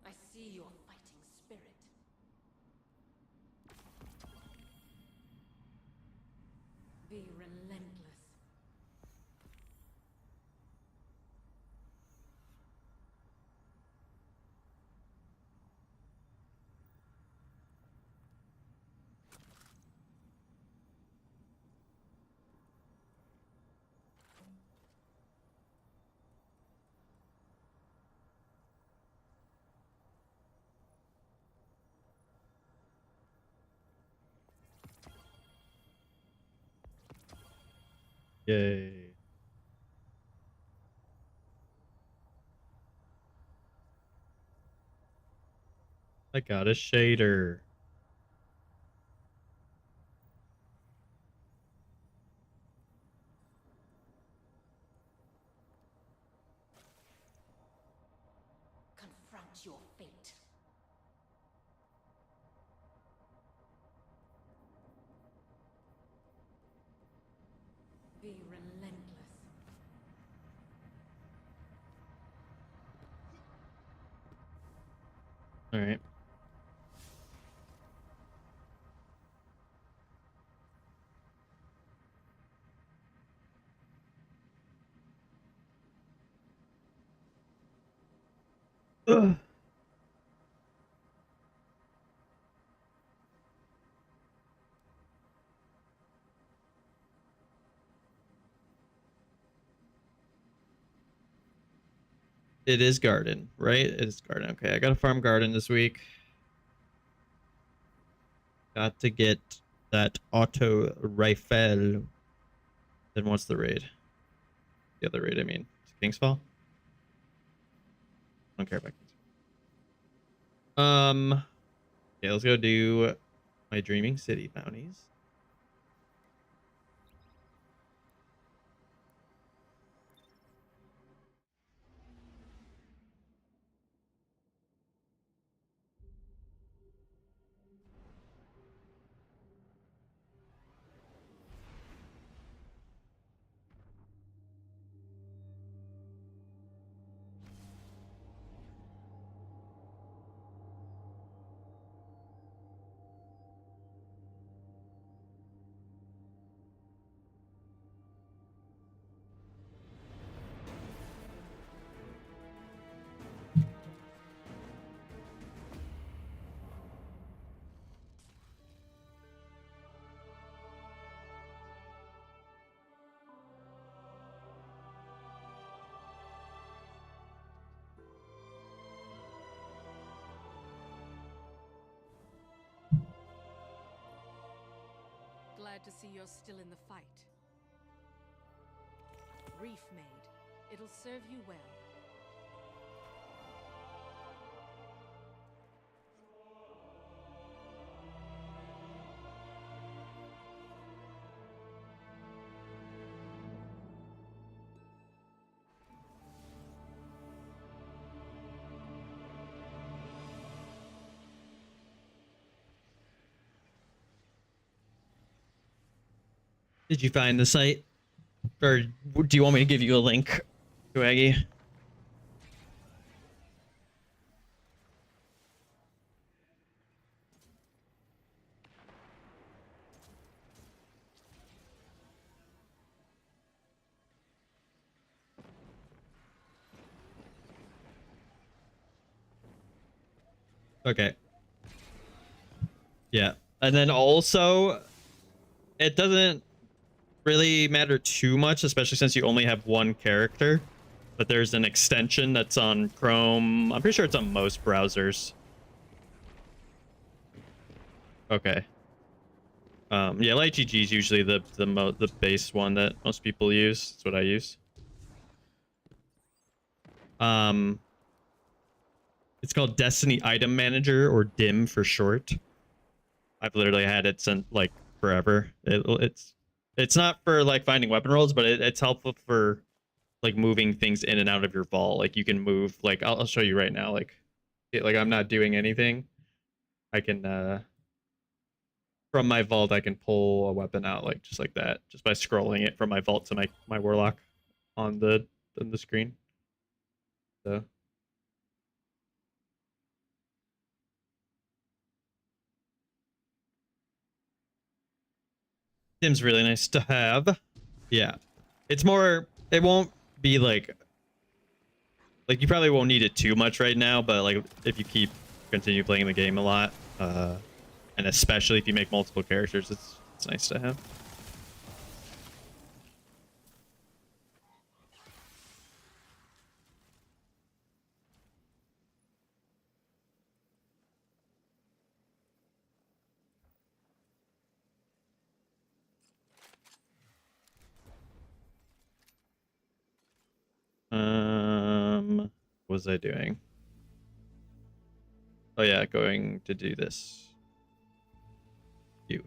I see your fighting spirit. Be relentless. Yay. I got a shader. Confront your fate. All right. Ugh. It is garden, right? It is garden. Okay, I got a farm garden this week. Got to get that auto rifle. Then what's the raid? The other raid, I mean. Kingsfall? I don't care about Kingsfall. Yeah, let's go do my Dreaming City bounties. Glad to see you're still in the fight. Reef Maid. It'll serve you well. Did you find the site? Or do you want me to give you a link, Swaggy? Okay. Yeah. And then also, it doesn't really matter too much, especially since you only have one character. But there's an extension that's on Chrome. I'm pretty sure it's on most browsers. Okay. Yeah, LightGG is usually the base one that most people use. That's what I use. It's called Destiny Item Manager, or DIM for short. I've literally had it since like forever. It's not for like finding weapon rolls, but it's helpful for like moving things in and out of your vault. Like you can move, like I'll show you right now. Like I'm not doing anything. I can from my vault I can pull a weapon out like just like that, just by scrolling it from my vault to my warlock on the screen. So Dim's really nice to have. Yeah. It's more, it won't be like you probably won't need it too much right now, but like if you continue playing the game a lot, and especially if you make multiple characters, it's nice to have. What was I doing? Oh yeah, going to do this. You.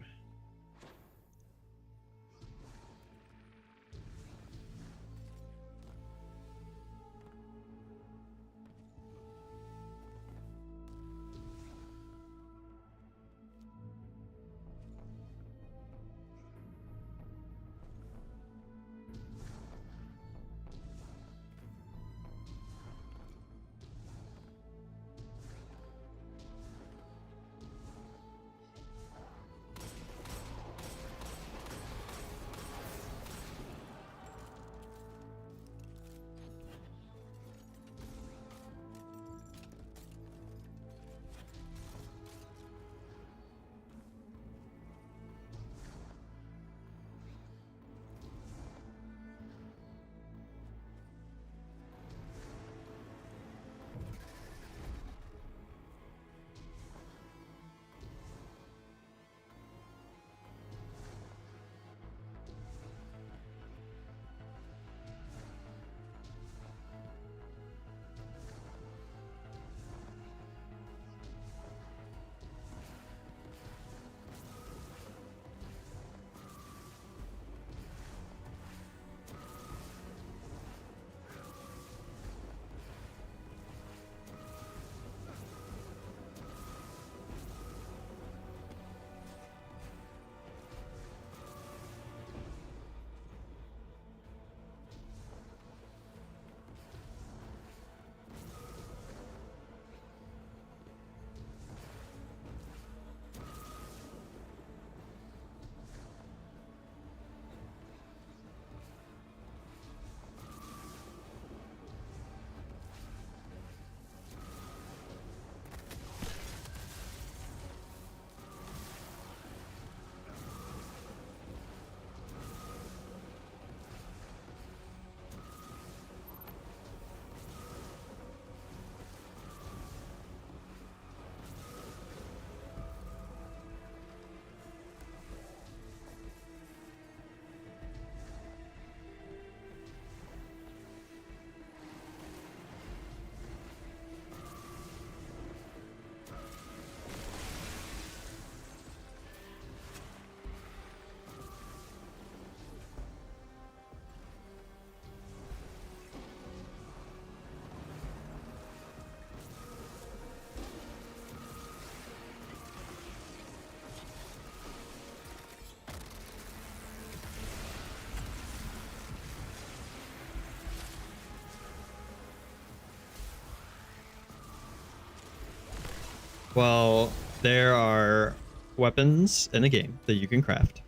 Well, there are weapons in the game that you can craft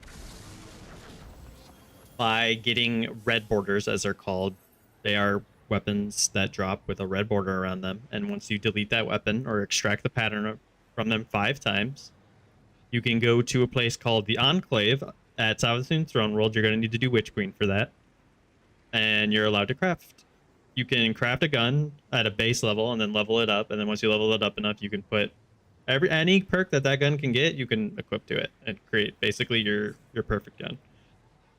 by getting red borders, as they're called. They are weapons that drop with a red border around them, and once you delete that weapon or extract the pattern from them 5 times, you can go to a place called the Enclave at Savathûn Throne World. You're going to need to do Witch Queen for that, and you're allowed to craft. You can craft a gun at a base level and then level it up, and then once you level it up enough, you can put any perk that gun can get, you can equip to it and create basically your perfect gun.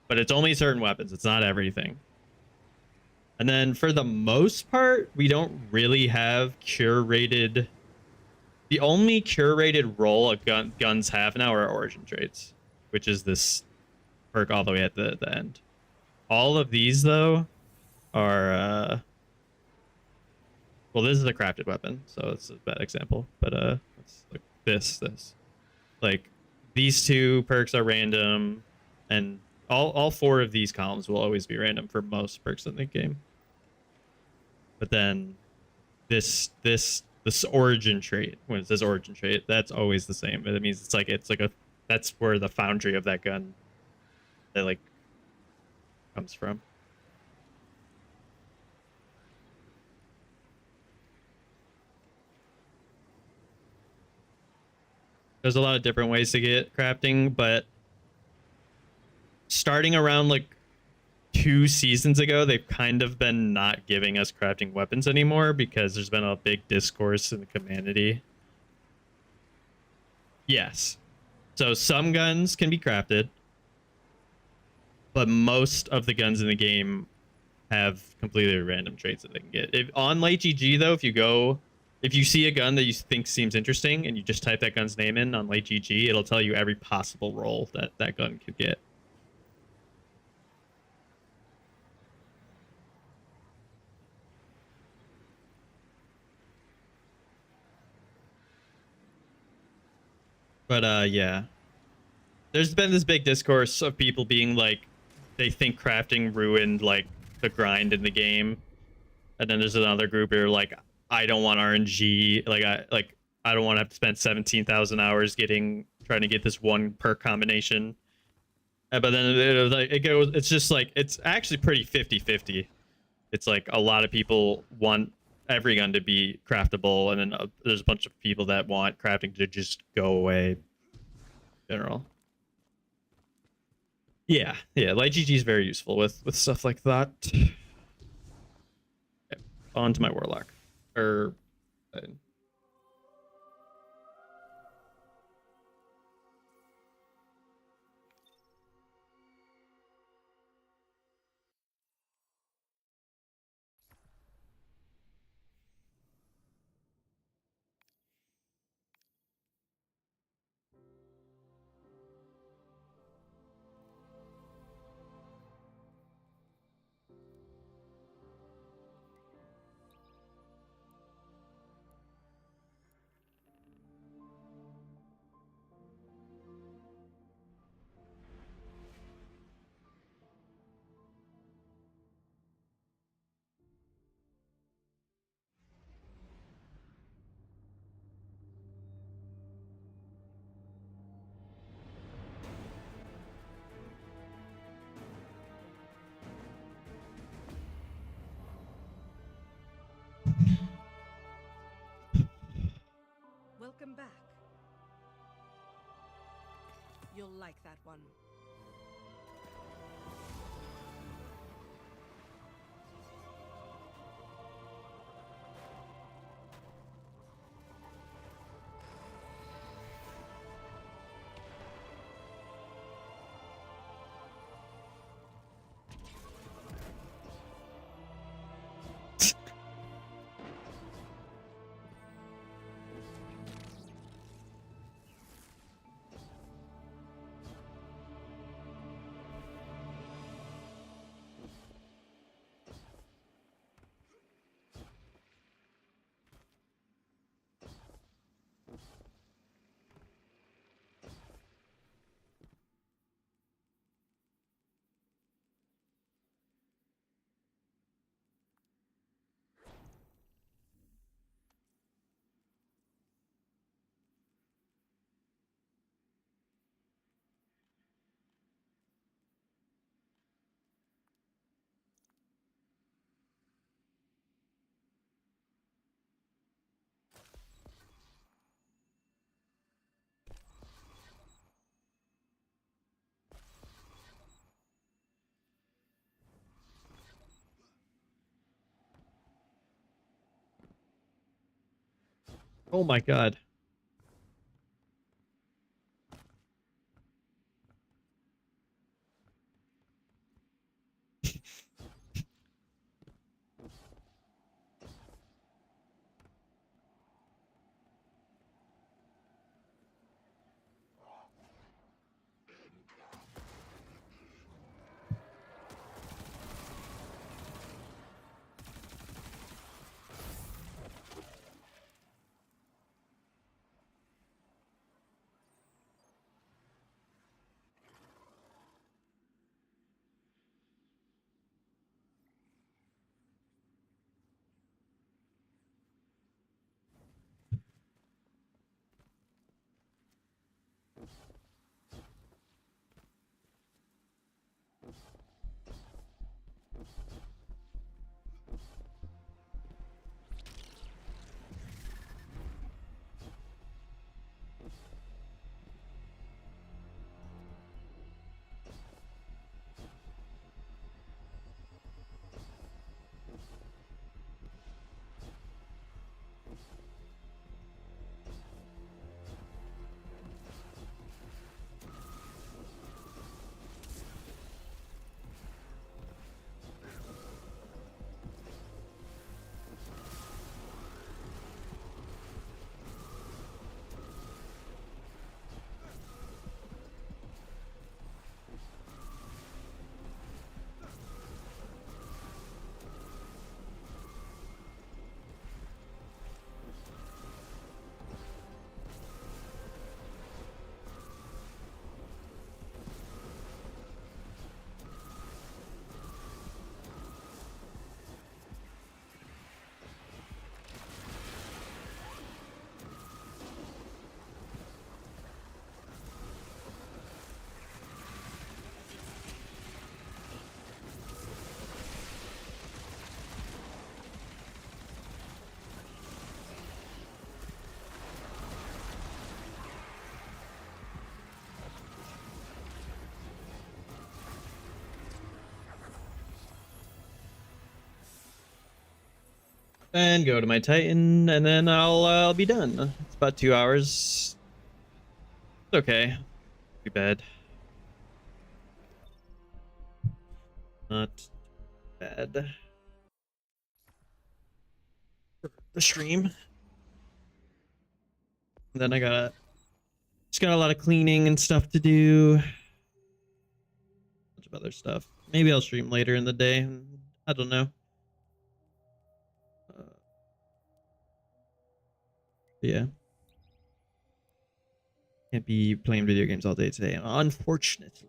But it's only certain weapons. It's not everything. And then for the most part, we don't really have curated. The only curated role guns have now are origin traits, which is this perk all the way at the end. All of these though are well, this is a crafted weapon, so it's a bad example. But it's like this. Like these 2 perks are random, and all 4 of these columns will always be random for most perks in the game. But then this origin trait, when it says origin trait, that's always the same. It means it's like a that's where the foundry of that gun that like comes from. There's a lot of different ways to get crafting, but starting around like 2 seasons ago, they've kind of been not giving us crafting weapons anymore because there's been a big discourse in the community. Yes. So some guns can be crafted, but most of the guns in the game have completely random traits that they can get. On Light GG though, if you see a gun that you think seems interesting and you just type that gun's name in on Light GG, it'll tell you every possible role that gun could get. But yeah, there's been this big discourse of people being like, they think crafting ruined like the grind in the game, and then there's another group who are like, I don't want RNG, I don't want to have to spend 17,000 hours trying to get this one perk combination. But then it's just like, it's actually pretty 50-50. It's like a lot of people want every gun to be craftable, and then there's a bunch of people that want crafting to just go away in general. Yeah, Light GG is very useful with stuff like that. Okay, on to my Warlock. Welcome back. You'll like that one. Oh my god. And go to my Titan, and then I'll be done. It's about 2 hours. It's okay. Too bad. Not bad. The stream. And then I just got a lot of cleaning and stuff to do. A bunch of other stuff. Maybe I'll stream later in the day. I don't know. Yeah. Can't be playing video games all day today, unfortunately.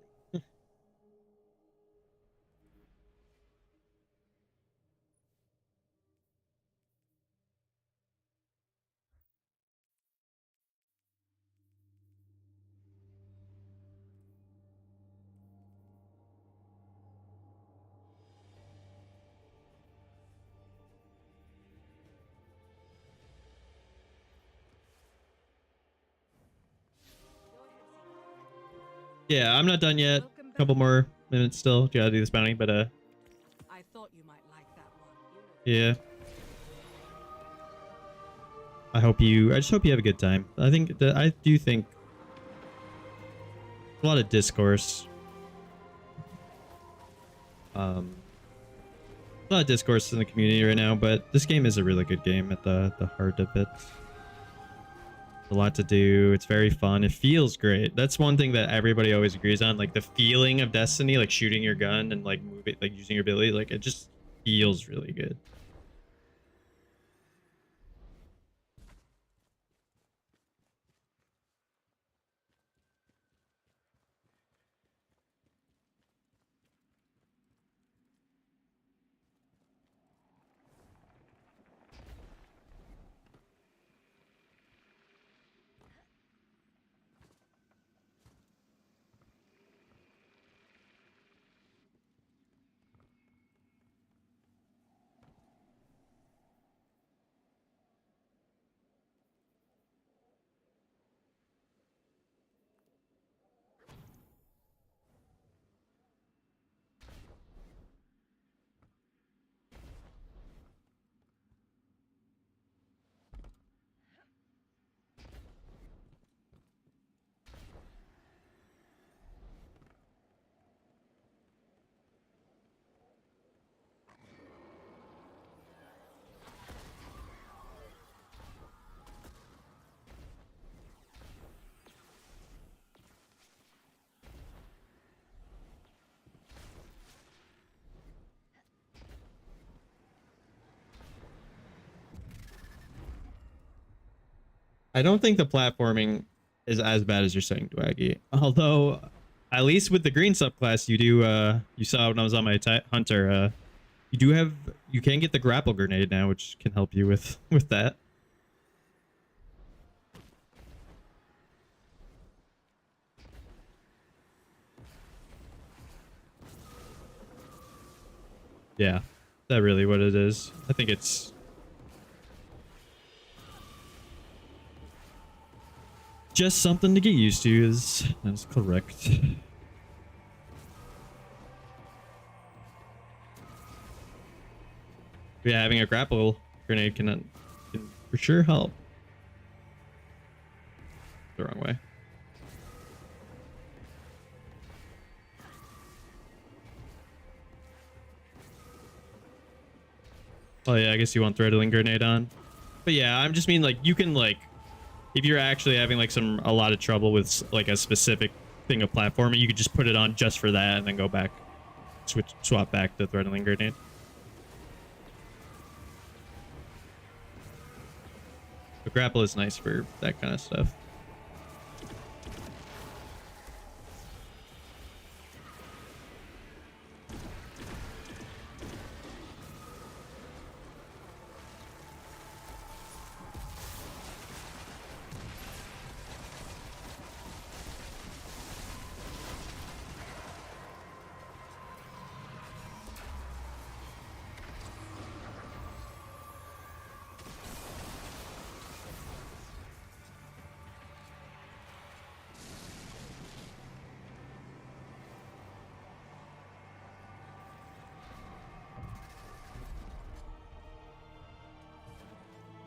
Yeah, I'm not done yet. A couple more minutes still. Gotta do this bounty, but I thought you might like that one. yeah. I just hope you have a good time. I do think a lot of discourse. A lot of discourse in the community right now, but this game is a really good game at the heart of it. A lot to do. It's very fun. It feels great. That's one thing that everybody always agrees on. Like the feeling of Destiny, like shooting your gun and like moving, like using your ability, like it just feels really good. I don't think the platforming is as bad as you're saying, Dwaggy. Although, at least with the green subclass, you do. You saw when I was on my hunter. You can get the grapple grenade now, which can help you with that. Yeah, is that really what it is? I think it's just something to get used to. Is correct. Yeah, having a grapple grenade can for sure help. The wrong way. Oh yeah, I guess you want threadling grenade on. But yeah, I'm just mean like you can like if you're actually having like a lot of trouble with like a specific thing of platforming, you could just put it on just for that and then go back, swap back to threadling grenade. The grapple is nice for that kind of stuff.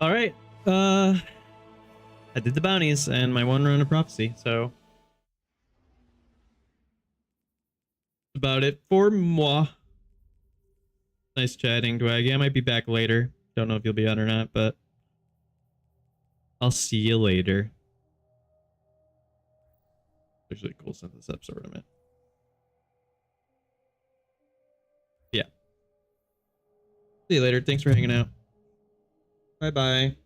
All right. I did the bounties and my one run of prophecy, so that's about it for moi. Nice chatting, Dwaggy. I might be back later. Don't know if you'll be on or not, but I'll see you later. Actually, cool synthesis episode ornament. Yeah. See you later. Thanks for hanging out. Bye bye.